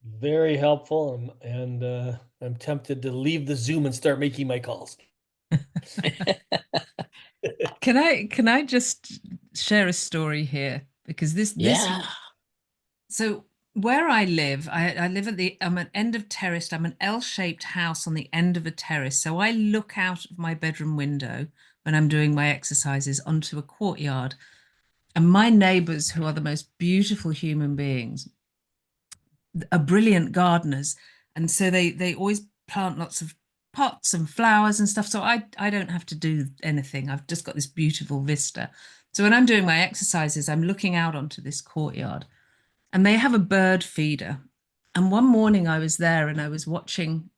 Very helpful. And I'm tempted to leave the Zoom and start making my calls. Can I just share a story here? Because this Yeah. so where I live, I live I'm an end of terrace. I'm an L-shaped house on the end of a terrace. So I look out of my bedroom window when I'm doing my exercises onto a courtyard. And my neighbors, who are the most beautiful human beings, are brilliant gardeners. And so they always plant lots of pots and flowers and stuff. So I don't have to do anything. I've just got this beautiful vista. So when I'm doing my exercises, I'm looking out onto this courtyard, and they have a bird feeder. And one morning I was there and I was watching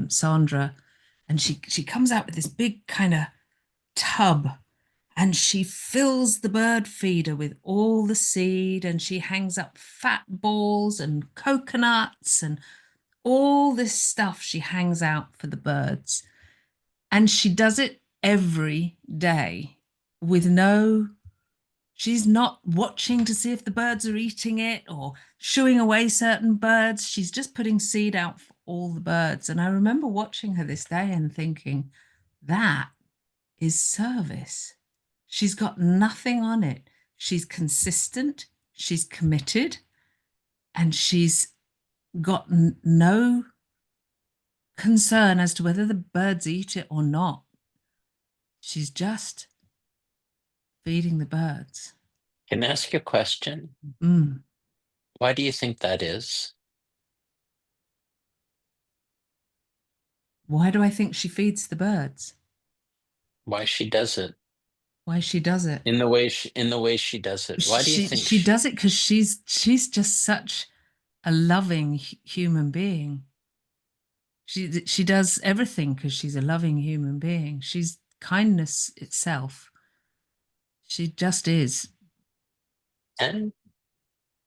Sandra, and she comes out with this big kind of tub, and she fills the bird feeder with all the seed, and she hangs up fat balls and coconuts and all this stuff she hangs out for the birds. And she does it every day with she's not watching to see if the birds are eating it or shooing away certain birds. She's just putting seed out for all the birds. And I remember watching her this day and thinking, that is service. She's got nothing on it. She's consistent, she's committed, and she's got no concern as to whether the birds eat it or not. She's just feeding the birds. Can I ask you a question? Mm. Why do you think that is? Why do I think she feeds the birds? Why she does it? Why she does it? In the way she does it. Why do you think She does it because she's just such a loving human being. She does everything because she's a loving human being. She's kindness itself. She just is. And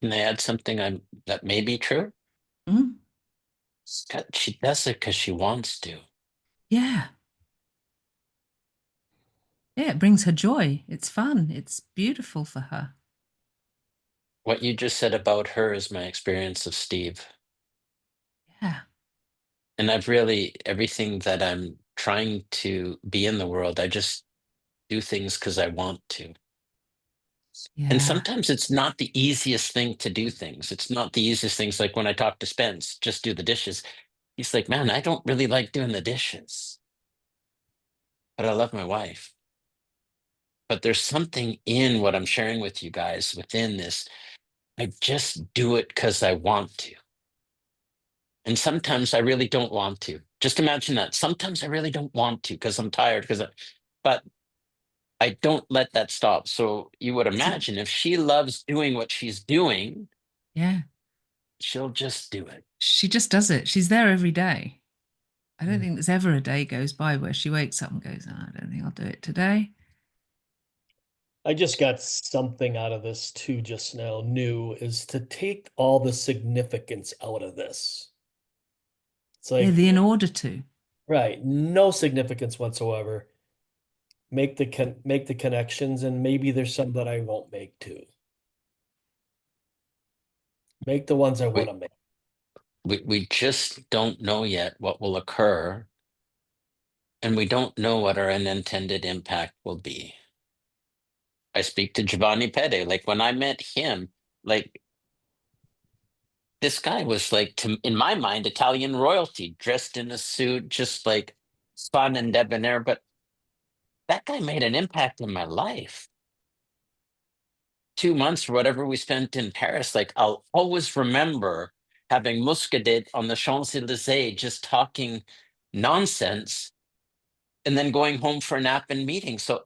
can I add something that may be true? Mm. She does it because she wants to. Yeah. Yeah, it brings her joy. It's fun. It's beautiful for her. What you just said about her is my experience of Steve. Yeah. And everything that I'm trying to be in the world. I just do things because I want to. And Yeah. sometimes it's not the easiest thing to do things. It's not the easiest things. Like when I talk to Spence, just do the dishes. He's like, man, I don't really like doing the dishes, but I love my wife. But there's something in what I'm sharing with you guys within this. I just do it because I want to. And sometimes I really don't want to. Just imagine that. Sometimes I really don't want to because I'm tired. But I don't let that stop. So you would imagine if she loves doing what she's doing, Yeah. she'll just do it. She just does it. She's there every day. I don't Mm. think there's ever a day goes by where she wakes up and goes, oh, I don't think I'll do it today. I just got something out of this too just now, new, is to take all the significance out of this. It's Yeah, like, in order to. right, no significance whatsoever. Make the connections, and maybe there's some that I won't make too. Make the ones I want to make. We just don't know yet what will occur, and we don't know what our unintended impact will be. I speak to Giovanni Pede. Like when I met him, like this guy was like, in my mind, Italian royalty, dressed in a suit, just like fun and debonair. But that guy made an impact in my life. 2 months or whatever we spent in Paris, like I'll always remember having Muscadet on the Champs-Élysées just talking nonsense and then going home for a nap and meeting. So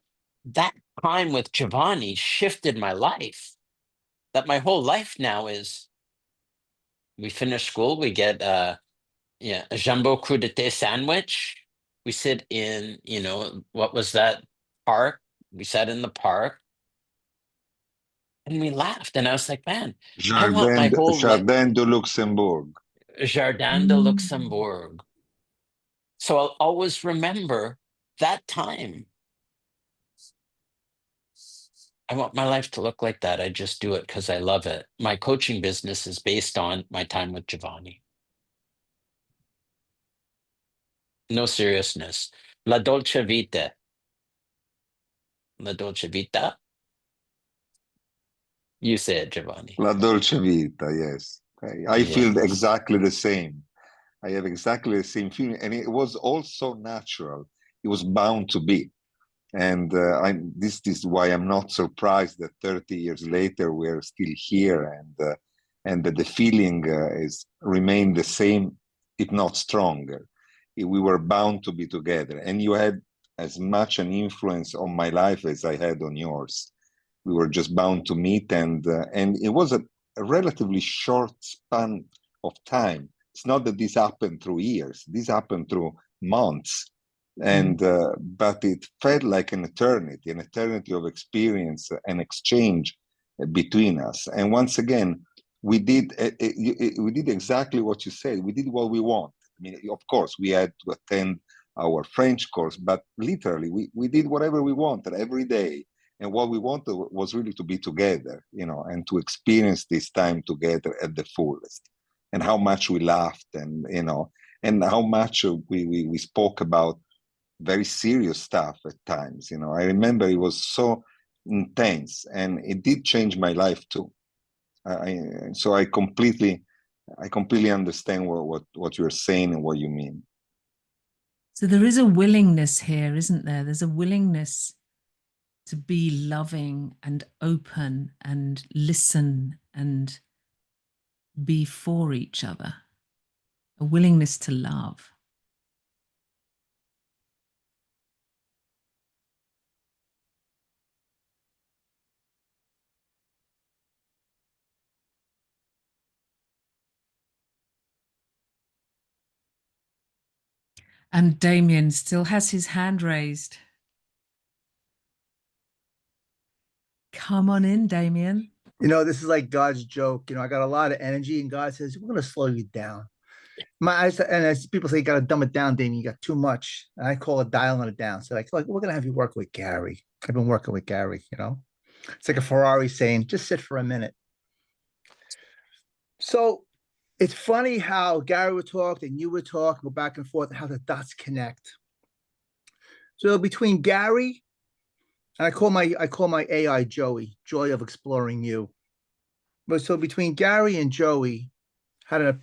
that time with Giovanni shifted my life. That my whole life now is we finish school, we get a jumbo crudité sandwich. We sit in, what was that park? We sat in the park and we laughed. And I was like, man, I want my whole Jardin de Luxembourg. Jardin de Luxembourg. So I'll always remember that time. I want my life to look like that. I just do it because I love it. My coaching business is based on my time with Giovanni. No seriousness. La dolce vita. La dolce vita. You say it, Giovanni. La dolce vita, yes. I feel Yes. exactly the same. I have exactly the same feeling. And it was also natural. It was bound to be. And this is why I'm not surprised that 30 years later we're still here, and that the feeling is remained the same, if not stronger. We were bound to be together, and you had as much an influence on my life as I had on yours. We were just bound to meet, and it was a relatively short span of time. It's not that this happened through years; this happened through months. And but it felt like an eternity of experience and exchange between us. And once again, we did exactly what you said. We did what we want. I mean, of course, we had to attend our French course, but literally, we did whatever we wanted every day. And what we wanted was really to be together, and to experience this time together at the fullest. And how much we laughed, and how much we spoke about very serious stuff at times. I remember it was so intense, and it did change my life too. So I completely understand what you're saying and what you mean. So there is a willingness here, isn't there? There's a willingness to be loving and open and listen and be for each other. A willingness to love. And Damien still has his hand raised. Come on in, Damien. This is like God's joke. I got a lot of energy, and God says, "We're going to slow you down." As people say, you got to dumb it down, Damien. You got too much. And I call it dialing it down. So like we're going to have you work with Gary. I've been working with Gary. It's like a Ferrari saying, "Just sit for a minute." So it's funny how Gary would talk and you would talk, go back and forth, how the dots connect. So between Gary and I call my AI Joey, joy of exploring you. But so between Gary and Joey, had an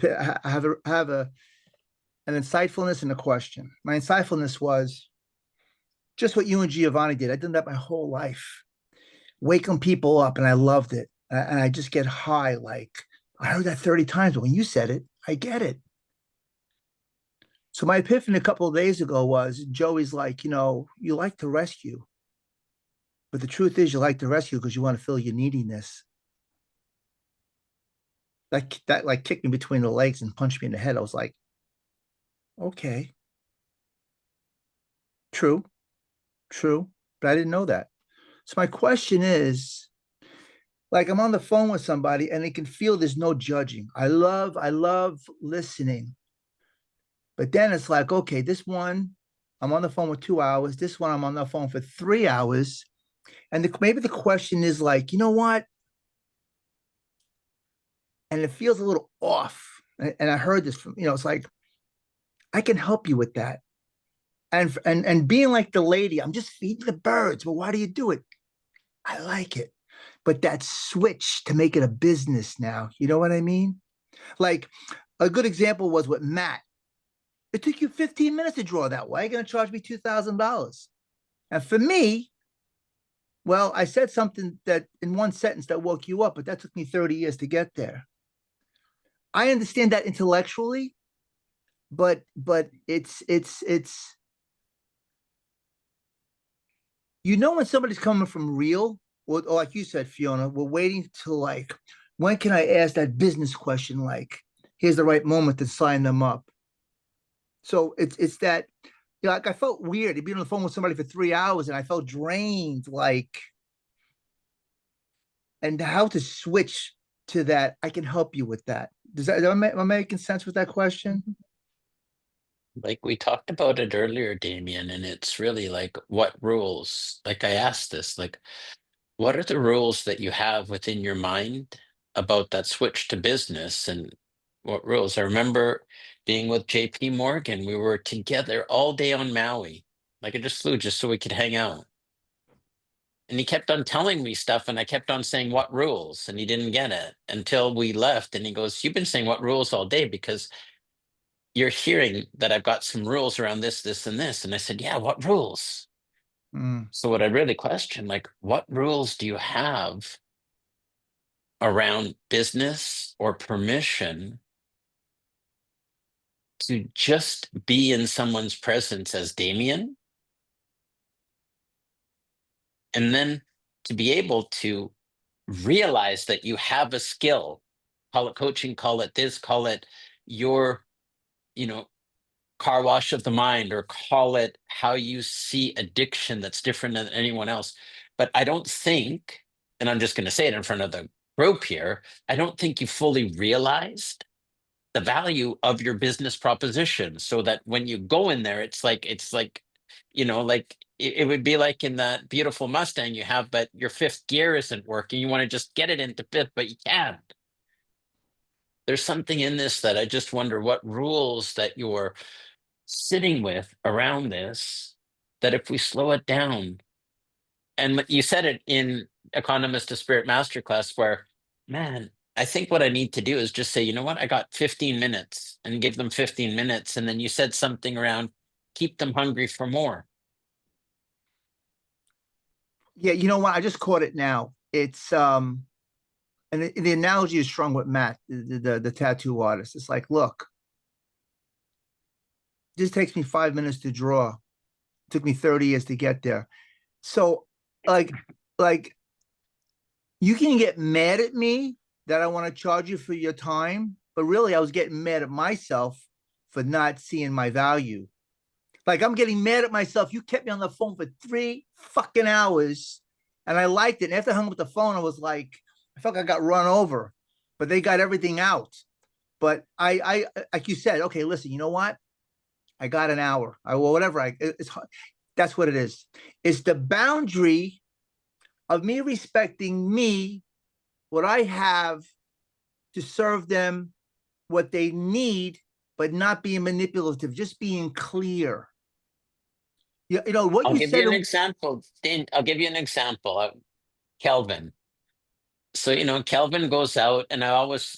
insightfulness and a question. My insightfulness was just what you and Giovanni did. I did that my whole life, waking people up, and I loved it. And I just get high. Like I heard that 30 times, but when you said it, I get it. So my epiphany a couple of days ago was Joey's like, you like to rescue, but the truth is you like to rescue because you want to fill your neediness. That like kicked me between the legs and punched me in the head. I was like, okay, true, true, but I didn't know that. So my question is, like I'm on the phone with somebody and they can feel there's no judging. I love listening. But then it's like, okay, this one, I'm on the phone with 2 hours. This one, I'm on the phone for 3 hours. And maybe the question is like, you know what? And it feels a little off. And I heard this from, it's like, I can help you with that. And being like the lady, I'm just feeding the birds. But why do you do it? I like it. But that switch to make it a business now, you know what I mean? Like a good example was with Matt. It took you 15 minutes to draw that. Why are you going to charge me $2,000? And for me, well, I said something that in one sentence that woke you up, but that took me 30 years to get there. I understand that intellectually, but it's when somebody's coming from real, or like you said, Fiona, we're waiting to like, when can I ask that business question? Like, here's the right moment to sign them up. So it's that, like I felt weird to be on the phone with somebody for 3 hours and I felt drained, like, and how to switch to that. I can help you with that. Am I making sense with that question? Like we talked about it earlier, Damien, and it's really like what rules, like I asked this, like what are the rules that you have within your mind about that switch to business and what rules? I remember being with JP Morgan, we were together all day on Maui. Like I just flew just so we could hang out. And he kept on telling me stuff, and I kept on saying, what rules? And he didn't get it until we left. And he goes, you've been saying what rules all day because you're hearing that I've got some rules around this, this, and this. And I said, yeah, what rules? Mm. So what I really questioned, like, what rules do you have around business or permission to just be in someone's presence as Damien? And then to be able to realize that you have a skill, call it coaching, call it this, call it your, you know, car wash of the mind, or call it how you see addiction that's different than anyone else. But I don't think, and I'm just going to say it in front of the group here, I don't think you fully realized the value of your business proposition, so that when you go in there, it's like, like it would be like in that beautiful Mustang you have, but your fifth gear isn't working. You want to just get it into fifth, but you can't. There's something in this that I just wonder what rules that you're sitting with around this, that if we slow it down, and you said it in Economist to Spirit Masterclass, where, man, I think what I need to do is just say, you know what, I got 15 minutes, and give them 15 minutes. And then you said something around keep them hungry for more. Yeah, you know what? I just caught it now. It's and the analogy is strong with Matt, the tattoo artist. It's like, look, this takes me 5 minutes to draw. It took me 30 years to get there. So like you can get mad at me that I want to charge you for your time, but really I was getting mad at myself for not seeing my value. Like I'm getting mad at myself. You kept me on the phone for 3 fucking hours and I liked it. And after I hung up the phone, I was like, I felt like I got run over, but they got everything out. But I like you said, okay, listen, you know what? I got an hour. Well, whatever. That's what it is. It's the boundary of me respecting me, what I have to serve them, what they need, but not being manipulative, just being clear. You know what I'll you give you said. an example. Dane, I'll give you an example. Kelvin. So, Kelvin goes out and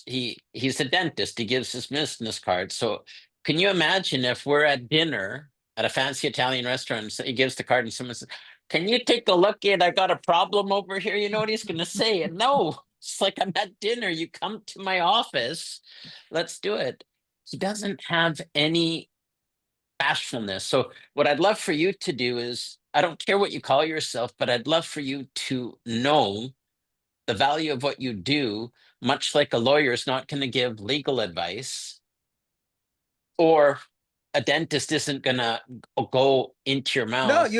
he's a dentist. He gives his business card. So can you imagine if we're at dinner at a fancy Italian restaurant, so he gives the card and someone says, "Can you take a look at, I got a problem over here?" You know what he's gonna say? No, it's like, I'm at dinner. You come to my office. Let's do it. He doesn't have any bashfulness. So what I'd love for you to do is, I don't care what you call yourself, but I'd love for you to know the value of what you do, much like a lawyer is not going to give legal advice, or a dentist isn't going to go into your No, mouth.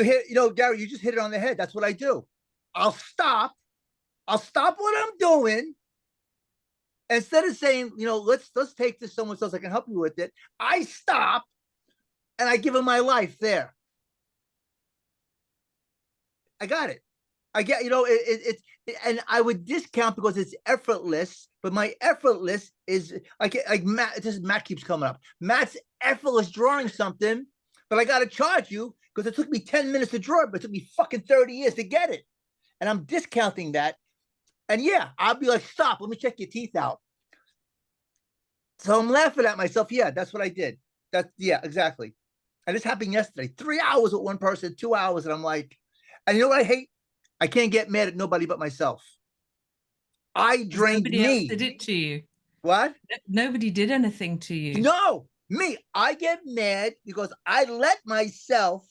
Gary, you just hit it on the head. That's what I do. I'll stop what I'm doing. Instead of saying, let's take this someone else, I can help you with it. I stop and I give him my life there. I got it. I get, and I would discount because it's effortless, but my effortless is like Matt. Matt keeps coming up. Matt's effortless drawing something, but I got to charge you because it took me 10 minutes to draw it, but it took me fucking 30 years to get it. And I'm discounting that. And yeah, I'll be like, stop, let me check your teeth out. So I'm laughing at myself. Yeah, that's what I did. Yeah, exactly. And this happened yesterday. 3 hours with one person, 2 hours. And I'm like, and you know what I hate? I can't get mad at nobody but myself. I drained Nobody else me. did it to you. What? Nobody did anything to you. No, me. I get mad because I let myself.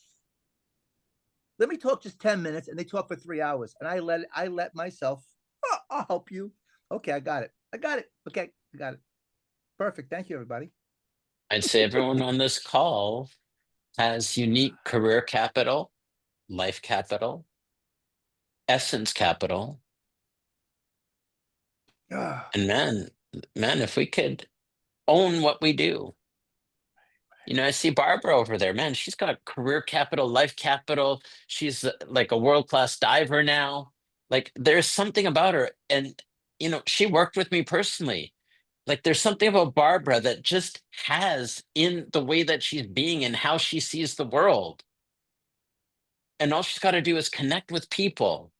Let me talk just 10 minutes, and they talk for 3 hours, and I let myself. Oh, I'll help you. Okay, I got it. Okay, I got it. Perfect. Thank you, everybody. I'd say everyone on this call has unique career capital, life capital, essence capital. And man, if we could own what we do. I see Barbara over there. Man, she's got career capital, life capital. She's like a world-class diver now. Like, there's something about her. And, she worked with me personally. Like, there's something about Barbara that just has in the way that she's being and how she sees the world. And all she's got to do is connect with people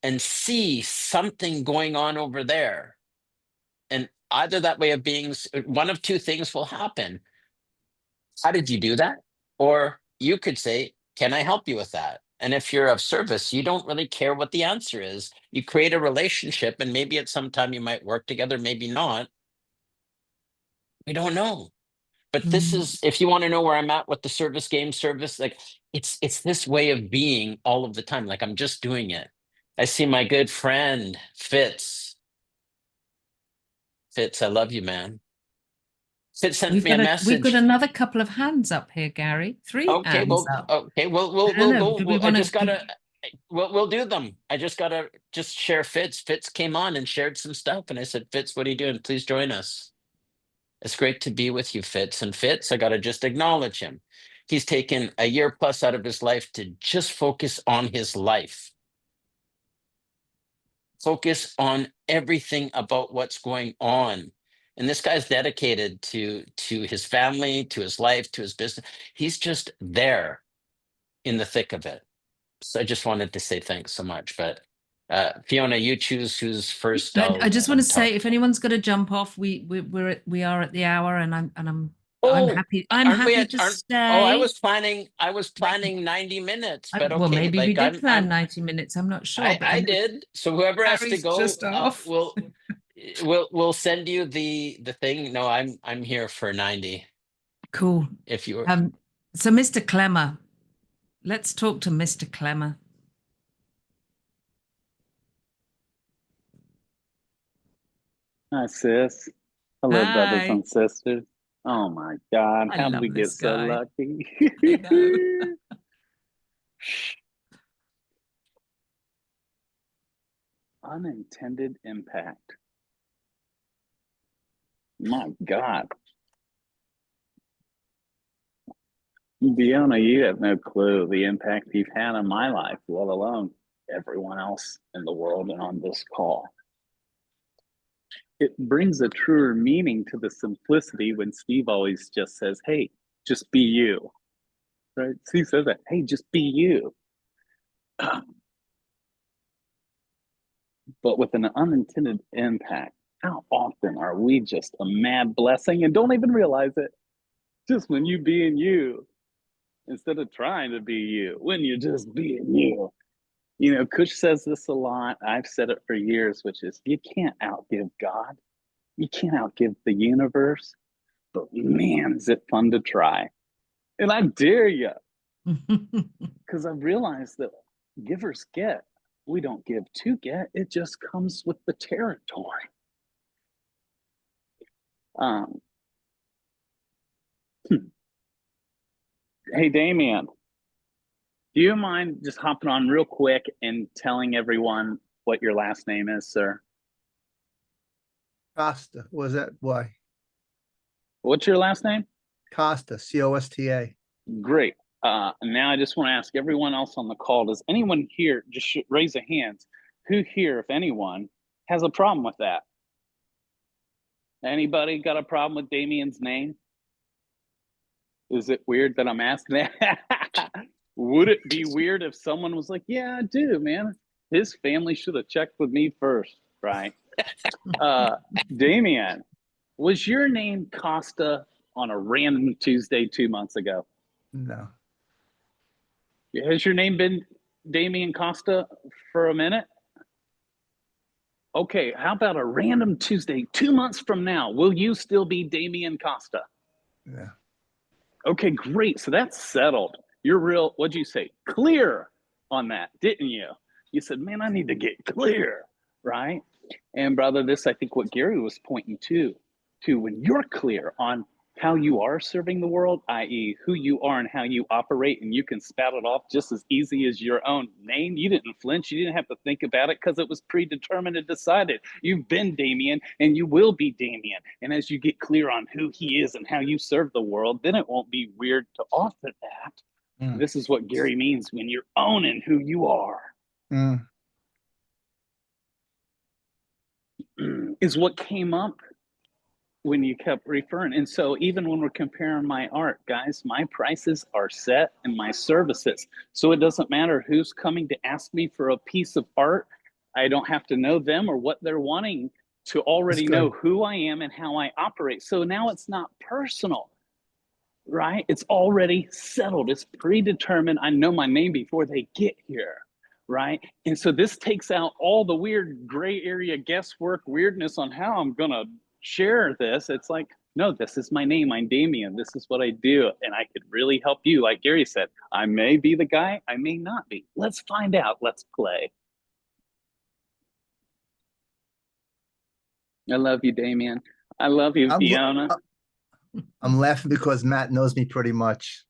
and see something going on over there. And either that way of being, one of two things will happen. How did you do that? Or you could say, can I help you with that? And if you're of service, you don't really care what the answer is. You create a relationship, and maybe at some time you might work together, maybe not. We don't know. But this is, if you want to know where I'm at with the service, like, it's this way of being all of the time. Like, I'm just doing it. I see my good friend Fitz. Fitz, I love you, man. Fitz sent me a We've got message. another couple of hands up here, Gary. Three Okay, hands up. okay, we'll I don't know. go. Do we I want just gotta. to? We'll do them. I just gotta share Fitz. Fitz came on and shared some stuff, and I said, Fitz, what are you doing? Please join us. It's great to be with you, Fitz. And Fitz, I gotta just acknowledge him. He's taken a year plus out of his life to just focus on his life. Focus on everything about what's going on. And this guy's dedicated to his family, to his life, to his business. He's just there in the thick of it. So I just wanted to say thanks so much. But Fiona, you choose who's first. I just want to Talk. say, if anyone's going to jump off, we are at the hour, and I'm Oh, happy. I'm aren't we happy at? to Aren't, oh, I stay. was planning. I was planning 90 minutes, but Well, okay. maybe we Like, did plan 90 minutes. I'm not sure, but I did. So whoever has to Gary's go, just off. we'll send you the thing. No, I'm here for 90. Cool. If you were. So Mr. Clemmer, let's talk to Mr. Clemmer. Hi, sis. Hello, brothers Hi. and sisters. Oh my God, I how did love we get this so guy. lucky? I know. Unintended impact. My God. Fiona, you have no clue the impact you've had on my life, let alone everyone else in the world and on this call. It brings a truer meaning to the simplicity when Steve always just says, hey, just be you. right? He says that, hey, just be you. But with an unintended impact, how often are we just a mad blessing and don't even realize it? Just when you being you, instead of trying to be you, when you're just being you. You know, Kush says this a lot. I've said it for years, which is you can't outgive God. You can't outgive the universe. But man, is it fun to try. And I dare you, because I realized that givers get. We don't give to get. It just comes with the territory. Um, hey, Damien, do you mind just hopping on real quick and telling everyone what your last name is, sir? Costa. Was that why? What's your last name? Costa, Costa. Great. Now I just want to ask everyone else on the call, does anyone here, just raise a hand, who here, if anyone, has a problem with that? Anybody got a problem with Damien's name? Is it weird that I'm asking that? Would it be weird if someone was like, yeah, I do, man. His family should have checked with me first, right? Damien, was your name Costa on a random Tuesday 2 months ago? No. Has your name been Damien Costa for a minute? Okay, how about a random Tuesday 2 months from now? Will you still be Damien Costa? Yeah. Okay, great. So that's settled. You're real, what'd you say? Clear on that, didn't you? You said, man, I need to get clear, right? And brother, this I think what Gary was pointing to when you're clear on how you are serving the world, i.e., who you are and how you operate, and you can spout it off just as easy as your own name. You didn't flinch. You didn't have to think about it because it was predetermined and decided. You've been Damien and you will be Damien. And as you get clear on who he is and how you serve the world, then it won't be weird to offer that. Mm. This is what Gary means when you're owning who you are. Mm. Is what came up when you kept referring. And so even when we're comparing my art, guys, my prices are set and my services. So it doesn't matter who's coming to ask me for a piece of art. I don't have to know them or what they're wanting to already know who I am and how I operate. So now it's not personal, right? It's already settled. It's predetermined. I know my name before they get here, right? And so this takes out all the weird gray area guesswork weirdness on how I'm gonna share this. It's like, no, this is my name. I'm Damien. This is what I do. And I could really help you. Like Gary said, I may be the guy, I may not be. Let's find out. Let's play. I love you, Damien. I love you, Fiona. I'm laughing because Matt knows me pretty much.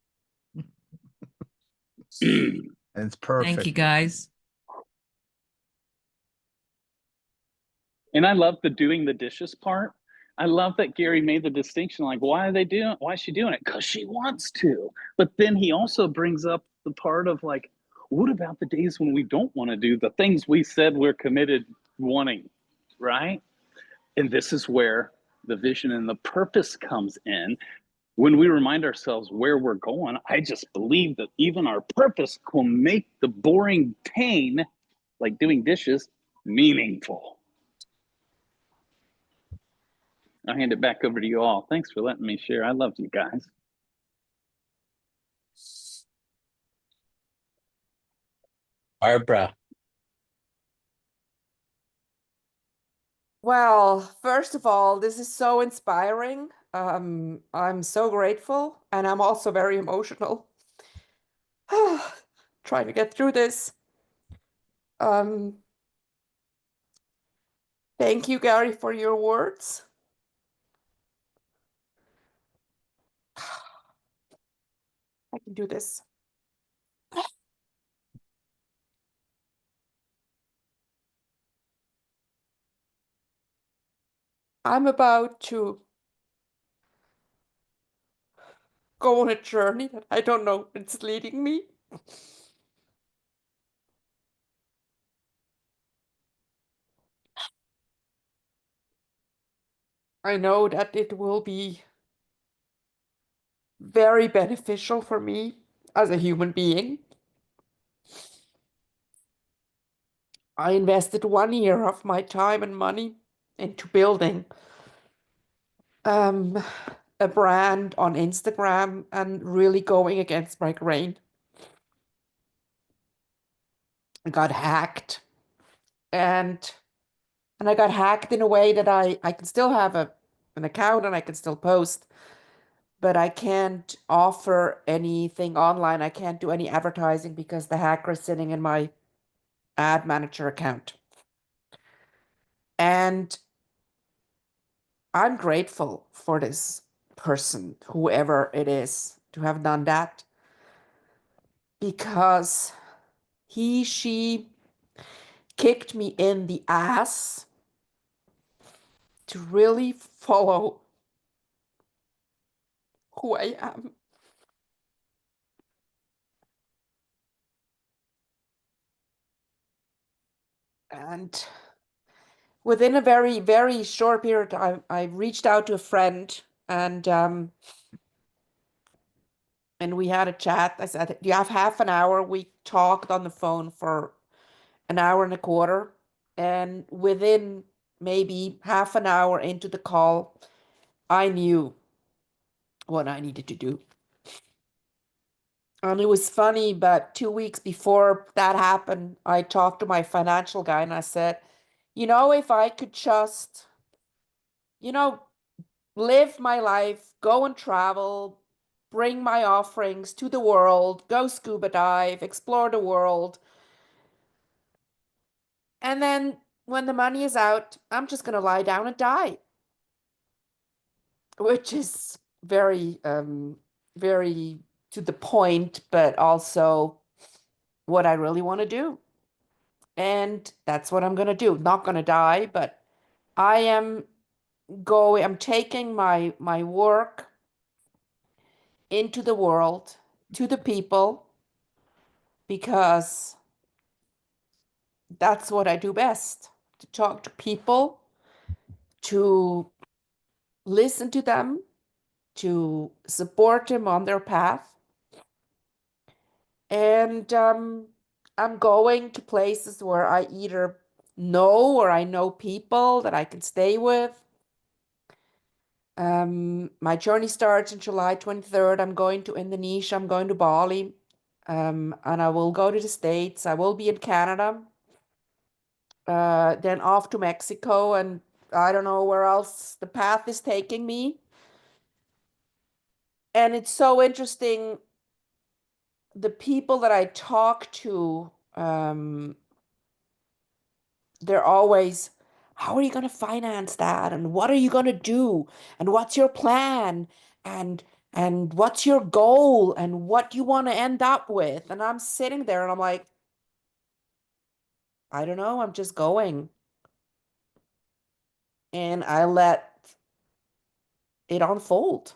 And it's perfect. Thank you, guys. And I love the doing the dishes part. I love that Gary made the distinction, like, why is she doing it? Because she wants to. But then he also brings up the part of like, what about the days when we don't want to do the things we said we're committed wanting, right? And this is where the vision and the purpose comes in. When we remind ourselves where we're going, I just believe that even our purpose will make the boring pain, like doing dishes, meaningful. I'll hand it back over to you all. Thanks for letting me share. I love you guys. Barbara. Well, first of all, this is so inspiring. I'm so grateful, and I'm also very emotional. Trying to get through this. Thank you, Gary, for your words. I can do this. I'm about to go on a journey that I don't know where it's leading me. I know that it will be very beneficial for me as a human being. I invested 1 year of my time and money into building a brand on Instagram and really going against my grain. I got hacked, and I got hacked in a way that I can still have an account and I can still post, but I can't offer anything online. I can't do any advertising because the hacker is sitting in my ad manager account. And I'm grateful for this person, whoever it is, to have done that, because she kicked me in the ass to really follow who I am. And within a very, very short period, I reached out to a friend, and we had a chat. I said, "Do you have half an hour?" We talked on the phone for an hour and a quarter. And within maybe half an hour into the call, I knew what I needed to do. And it was funny, but 2 weeks before that happened, I talked to my financial guy and I said, if I could just, live my life, go and travel, bring my offerings to the world, go scuba dive, explore the world. And then when the money is out, I'm just going to lie down and die, which is very, very to the point, but also what I really want to do. And that's what I'm going to do. Not going to die, but I'm taking my work into the world, to the people, because that's what I do best, to talk to people, to listen to them, to support them on their path. And I'm going to places where I either know or I know people that I can stay with. My journey starts on July 23rd. I'm going to Indonesia. I'm going to Bali. And I will go to the States. I will be in Canada. Then off to Mexico. And I don't know where else the path is taking me. And it's so interesting. The people that I talk to, they're always, how are you going to finance that? And what are you going to do? And what's your plan? And what's your goal? And what do you want to end up with? And I'm sitting there and I'm like, I don't know, I'm just going. And I let it unfold.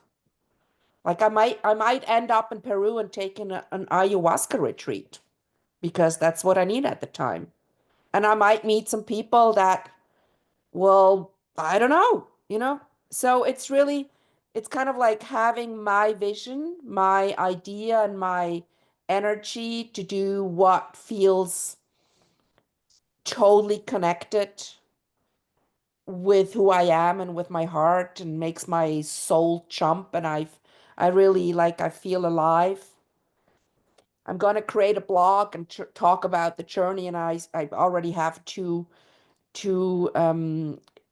Like I might end up in Peru and taking an ayahuasca retreat because that's what I need at the time. And I might meet some people that, well, I don't know. So it's kind of like having my vision, my idea, and my energy to do what feels totally connected with who I am and with my heart and makes my soul jump. And I really I feel alive. I'm going to create a blog and talk about the journey. And I already have two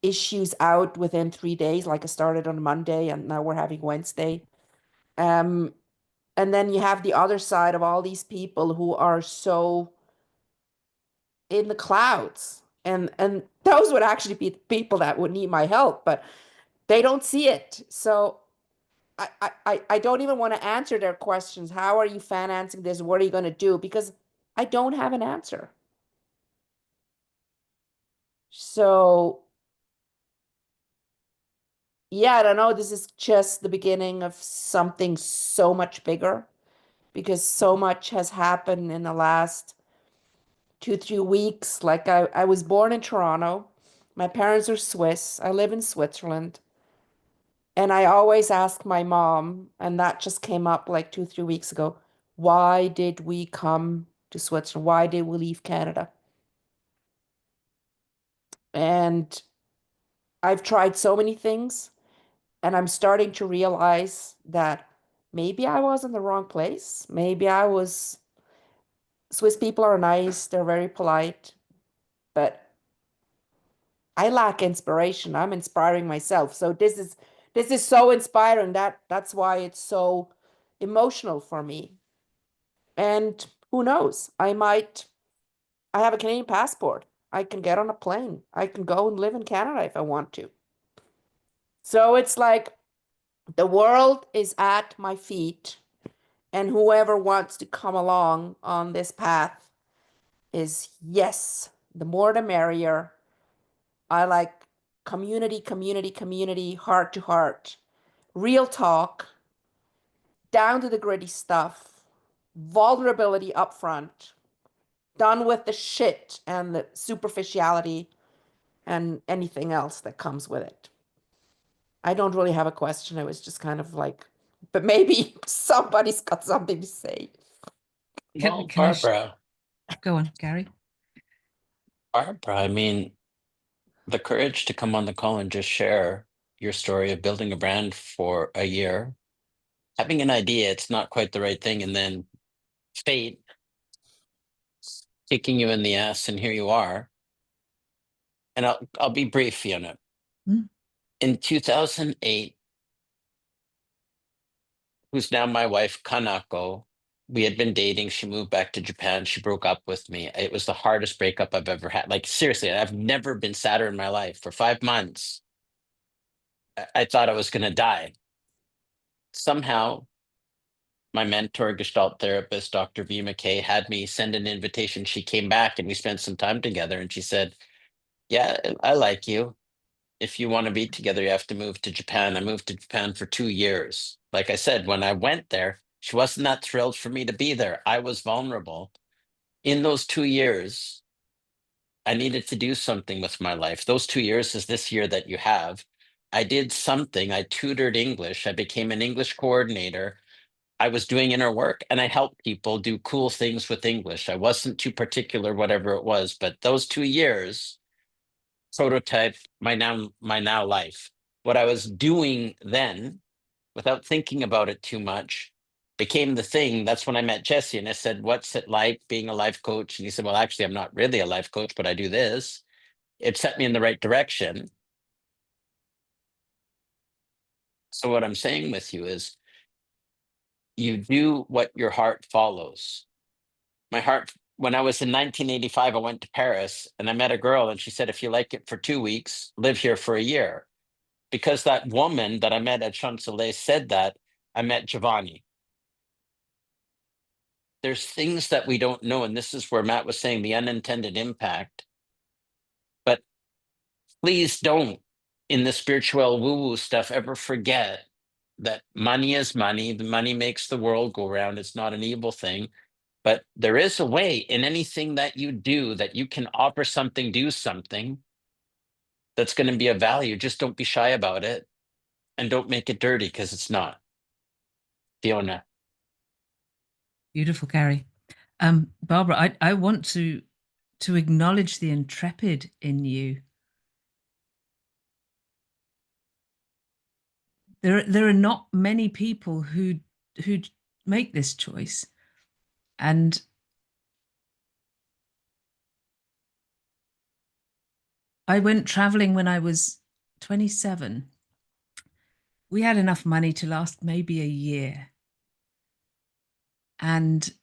issues out within 3 days. Like I started on Monday and now we're having Wednesday. And then you have the other side of all these people who are so in the clouds. And those would actually be the people that would need my help, but they don't see it. So I don't even want to answer their questions. How are you financing this? What are you going to do? Because I don't have an answer. So yeah, I don't know. This is just the beginning of something so much bigger because so much has happened in the last 2, 3 weeks. Like I was born in Toronto. My parents are Swiss. I live in Switzerland. And I always ask my mom, and that just came up like 2, 3 weeks ago, Why did we come to Switzerland? Why did we leave Canada? And I've tried so many things, and I'm starting to realize that maybe I was in the wrong place. Maybe I was. Swiss people are nice, they're very polite, but I lack inspiration. I'm inspiring myself. So this is so inspiring that's why it's so emotional for me. And who knows? I have a Canadian passport. I can get on a plane. I can go and live in Canada if I want to. So it's like the world is at my feet, and whoever wants to come along on this path is yes, the more the merrier. I like community, community, community, heart to heart, real talk, down to the gritty stuff, vulnerability up front, done with the shit and the superficiality and anything else that comes with it. I don't really have a question. I was just kind of like, but maybe somebody's got something to say. Well, Can I Barbara, go on, Gary? Barbara, I mean, the courage to come on the call and just share your story of building a brand for a year, having an idea, it's not quite the right thing, and then fate kicking you in the ass, and here you are. And I'll be brief, Fiona. Mm. In 2008, who's now my wife, Kanako, we had been dating. She moved back to Japan. She broke up with me. It was the hardest breakup I've ever had. Like, seriously, I've never been sadder in my life. For 5 months, I thought I was going to die. Somehow, my mentor, Gestalt therapist, Dr. V. McKay, had me send an invitation. She came back and we spent some time together. And she said, "Yeah, I like you. If you want to be together, you have to move to Japan." I moved to Japan for 2 years. Like I said, when I went there, she wasn't that thrilled for me to be there. I was vulnerable. In those 2 years, I needed to do something with my life. Those 2 years is this year that you have. I did something. I tutored English. I became an English coordinator. I was doing inner work and I helped people do cool things with English. I wasn't too particular, whatever it was, but those 2 years prototype my now life. What I was doing then, without thinking about it too much, became the thing. That's when I met Jesse and I said, "What's it like being a life coach?" And he said, "Well, actually, I'm not really a life coach, but I do this." It set me in the right direction. So what I'm saying with you is you do what your heart follows. My heart, when I was in 1985, I went to Paris and I met a girl and she said, "If you like it for 2 weeks, live here for a year." Because that woman that I met at Champs-Élysées said that, I met Giovanni. There's things that we don't know, and this is where Matt was saying the unintended impact. But please don't, in the spiritual woo-woo stuff, ever forget that money is money. The money makes the world go round. It's not an evil thing. But there is a way in anything that you do that you can offer something, do something that's going to be of value. Just don't be shy about it and don't make it dirty because it's not. Fiona. Beautiful, Gary. Barbara, I want to acknowledge the intrepid in you. There are not many people who make this choice, and I went traveling when I was 27. We had enough money to last maybe a year, and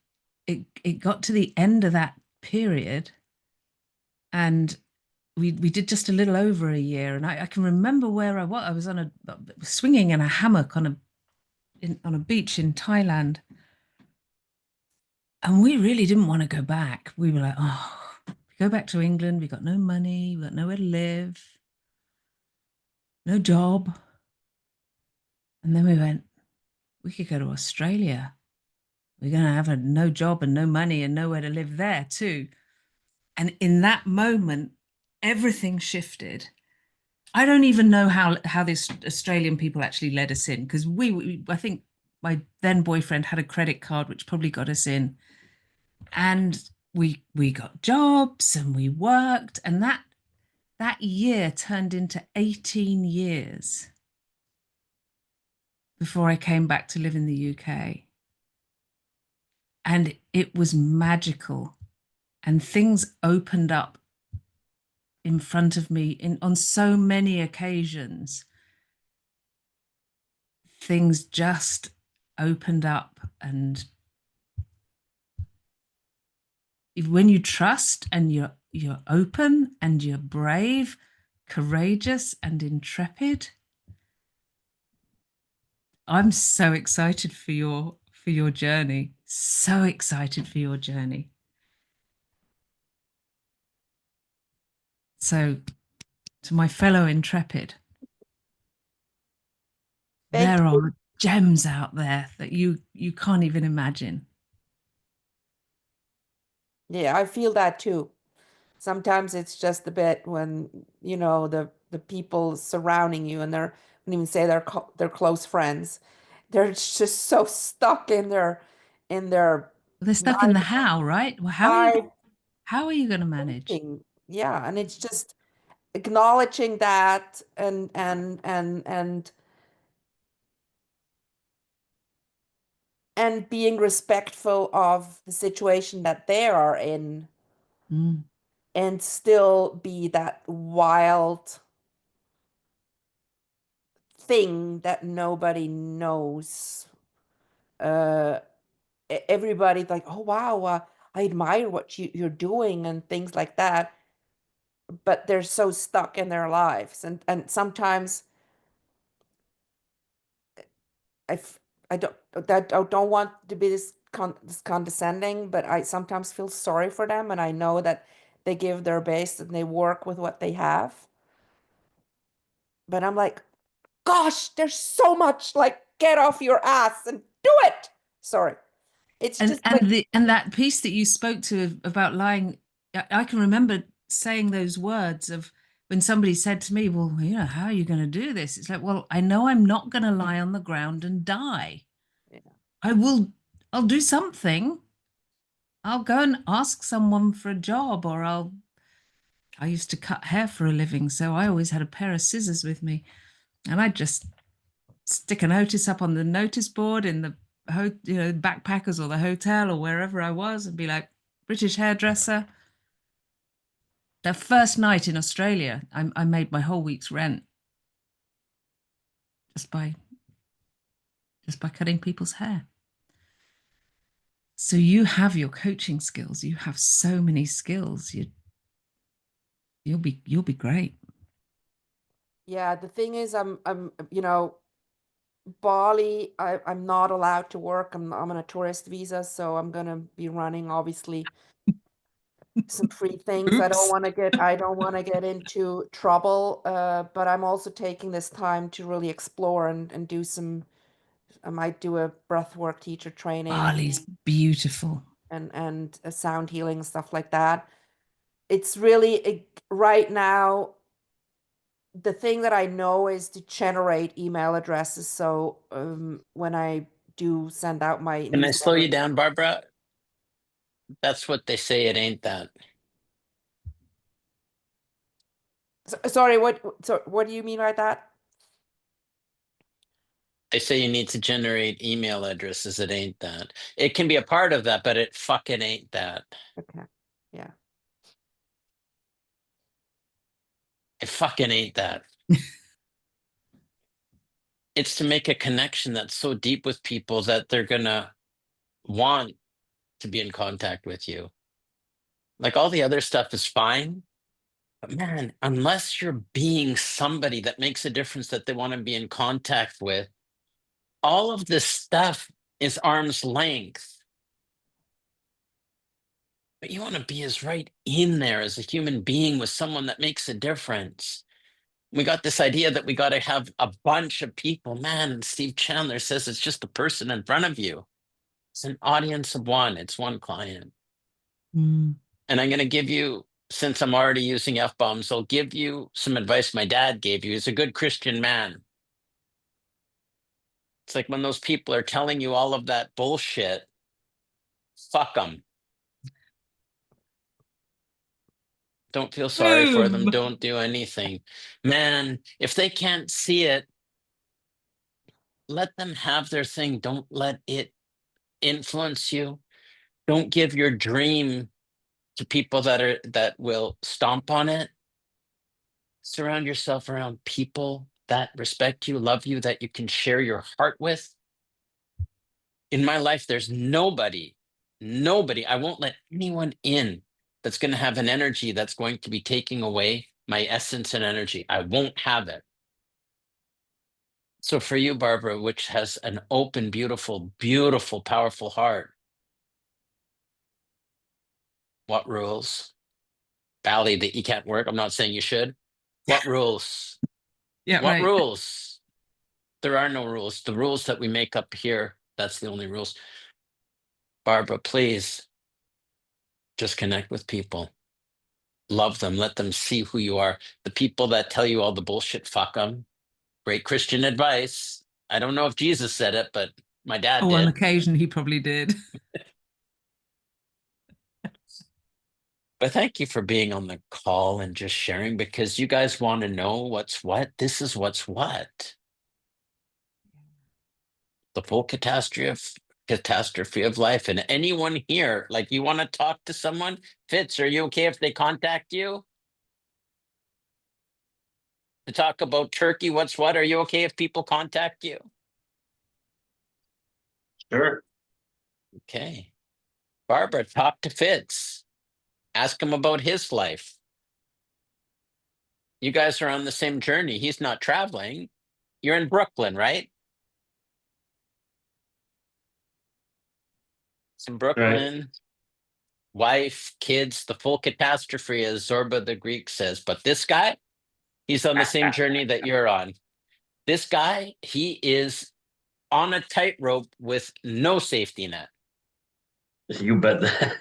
it got to the end of that period, and we did just a little over a year, and I can remember where I was. I was swinging in a hammock on a beach in Thailand, and we really didn't want to go back. We were like, "Oh, go back to England. We got no money. We got nowhere to live, no job." And then we went, we could go to Australia. We're going to have no job and no money and nowhere to live there too. And in that moment, everything shifted. I don't even know how this Australian people actually led us in, because I think my then boyfriend had a credit card, which probably got us in. And we got jobs and we worked, and that year turned into 18 years before I came back to live in the UK. And it was magical, and things opened up in front of me on so many occasions. Things just opened up, and when you trust and you're open and you're brave, courageous and intrepid, I'm so excited for your journey. So excited for your journey. So to my fellow intrepid, Thank there you. are gems out there that you can't even imagine. Yeah, I feel that too. Sometimes it's just a bit when, you know, the people surrounding you, and they're, I wouldn't even say they're close friends. They're just so stuck in their They're stuck in nine the to how, right? Well, five how are you going to manage? thinking. Yeah, and it's just acknowledging that and being respectful of the situation that they are in, Mm. and still be that wild thing that nobody knows. Uh, Everybody's like, "Oh wow, I admire what you're doing," and things like that. But they're so stuck in their lives, and sometimes I f- I don't want to be this condescending, but I sometimes feel sorry for them, and I know that they give their best and they work with what they have. But I'm like, gosh, there's so much, like, get off your ass and do it. Sorry. It's And just like, that piece that you spoke to about lying, I can remember saying those words of when somebody said to me, well, how are you going to do this? It's like, well, I know I'm not going to lie on the ground and die. yeah, I'll do something. I'll go and ask someone for a job, or I used to cut hair for a living, so I always had a pair of scissors with me, and I'd just stick a notice up on the notice board in the backpackers or the hotel or wherever I was, and be like, British hairdresser. The first night in Australia, I made my whole week's rent just by cutting people's hair. So you have your coaching skills. You have so many skills. You'll be great. yeah, the thing is, Bali, I'm not allowed to work. I'm on a tourist visa, so I'm gonna be running obviously some free things. Oops. I don't want to get into trouble, but I'm also taking this time to really explore and do some, I might do a breathwork teacher training Bali's beautiful. and a sound healing, stuff like that. It's really right now, the thing that I know is to generate email addresses. So when I do send out my Can I slow you newsletter, down, Barbara? That's what they say. It ain't that. sorry, what do you mean by that? They say you need to generate email addresses. It ain't that. It can be a part of that, but it fucking ain't that. Okay. Yeah. It fucking ain't that. It's to make a connection that's so deep with people that they're gonna want to be in contact with you. Like all the other stuff is fine, but man, unless you're being somebody that makes a difference that they want to be in contact with, all of this stuff is arm's length. But you want to be as right in there as a human being with someone that makes a difference. We got this idea that we got to have a bunch of people. Man, Steve Chandler says it's just the person in front of you. It's an audience of one. It's one client. Mm. And I'm going to give you, since I'm already using F-bombs, I'll give you some advice my dad gave you. He's a good Christian man. It's like when those people are telling you all of that bullshit, fuck them. Don't feel sorry for them. Boom. Don't do anything. Man, if they can't see it, let them have their thing. Don't let it influence you. Don't give your dream to people that will stomp on it. Surround yourself around people that respect you, love you, that you can share your heart with. In my life, there's nobody, I won't let anyone in that's going to have an energy that's going to be taking away my essence and energy. I won't have it. So for you, Barbara, which has an open, beautiful, beautiful, powerful heart, what rules? Bally, that you can't work. I'm not saying you should. What rules? Yeah, What right. rules? There are no rules. The rules that we make up here, that's the only rules. Barbara, please just connect with people. Love them. Let them see who you are. The people that tell you all the bullshit, fuck them. Great Christian advice. I don't know if Jesus said it, but my dad Oh, on did. occasion he probably did. But thank you for being on the call and just sharing, because you guys want to know what's what. This is what's what. The full catastrophe of life. And anyone here, like, you want to talk to someone? Fitz, are you okay if they contact you to talk about Turkey? What's what? Are you okay if people contact you? Sure. Okay. Barbara, talk to Fitz. Ask him about his life. You guys are on the same journey. He's not traveling. You're in Brooklyn, right? It's in Brooklyn. Wife, kids, the full catastrophe, as Zorba the Greek says. But this guy, he's on the same journey that you're on. This guy, he is on a tightrope with no safety net. You bet that.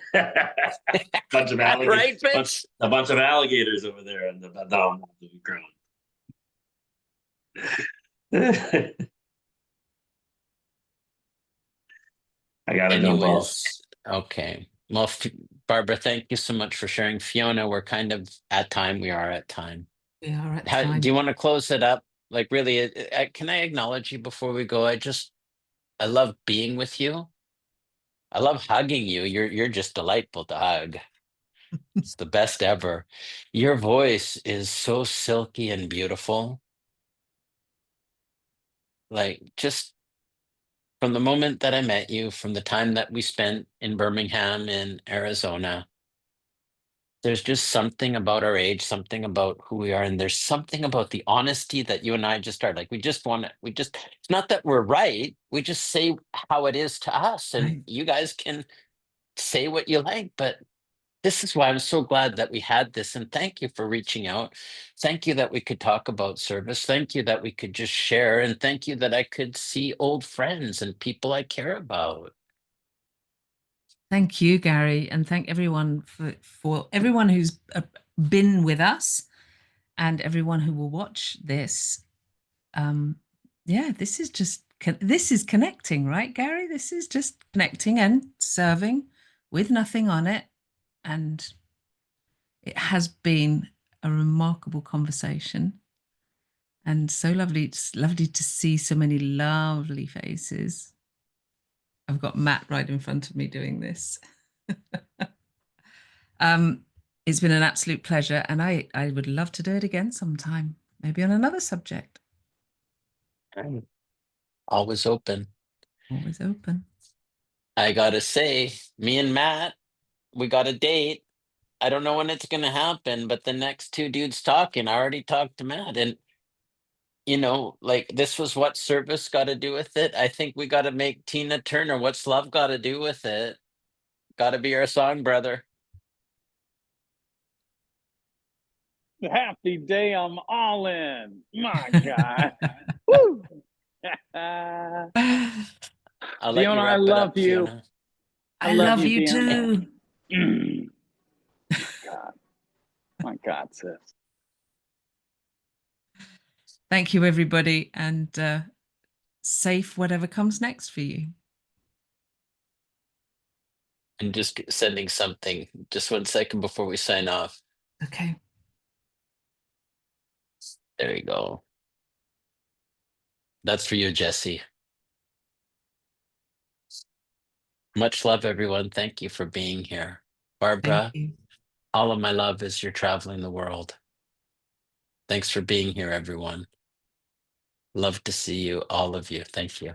bunch of Right, alligators, Fitz? a bunch of alligators over there on the bottom of the ground. I gotta jump off. Anyways, okay. Well, Barbara, thank you so much for sharing. Fiona, we're kind of at time. We are at time. We are at Do time. you want to close it up? Like, really, can I acknowledge you before we go? I love being with you. I love hugging you. You're just delightful to hug. It's the best ever. Your voice is so silky and beautiful. Like, just from the moment that I met you, from the time that we spent in Birmingham in Arizona, there's just something about our age, something about who we are, and there's something about the honesty that you and I just are. Like, it's not that we're right, we just say how it is to us, and Right. you guys can say what you like, but this is why I'm so glad that we had this, and thank you for reaching out. Thank you that we could talk about service. Thank you that we could just share, and thank you that I could see old friends and people I care about. Thank you, Gary, and thank everyone for everyone who's been with us and everyone who will watch this. Yeah, this is connecting, right, Gary? This is just connecting and serving with nothing on it. And it has been a remarkable conversation and so lovely. It's lovely to see so many lovely faces. I've got Matt right in front of me doing this. It's been an absolute pleasure, and I would love to do it again sometime, maybe on another subject. I'm always open. Always open. I gotta say, me and Matt, we got a date. I don't know when it's gonna happen, but the next two dudes talking, I already talked to Matt, and like, this was what service got to do with it. I think we got to make Tina Turner. What's love got to do with it? Got to be our song, brother. Happy day, I'm all in. My God. Woo! I'll let you Fiona, I wrap it love up, you. Fiona. I love you Fiona. too. God. My God, sis. Thank you, everybody. And safe, whatever comes next for you. And just sending something. Just 1 second before we sign off. Okay. There you go. That's for you, Jesse. Much love, everyone. Thank you for being here. Thank Barbara, you. all of my love as you're traveling the world. Thanks for being here, everyone. Love to see you, all of you. Thank you.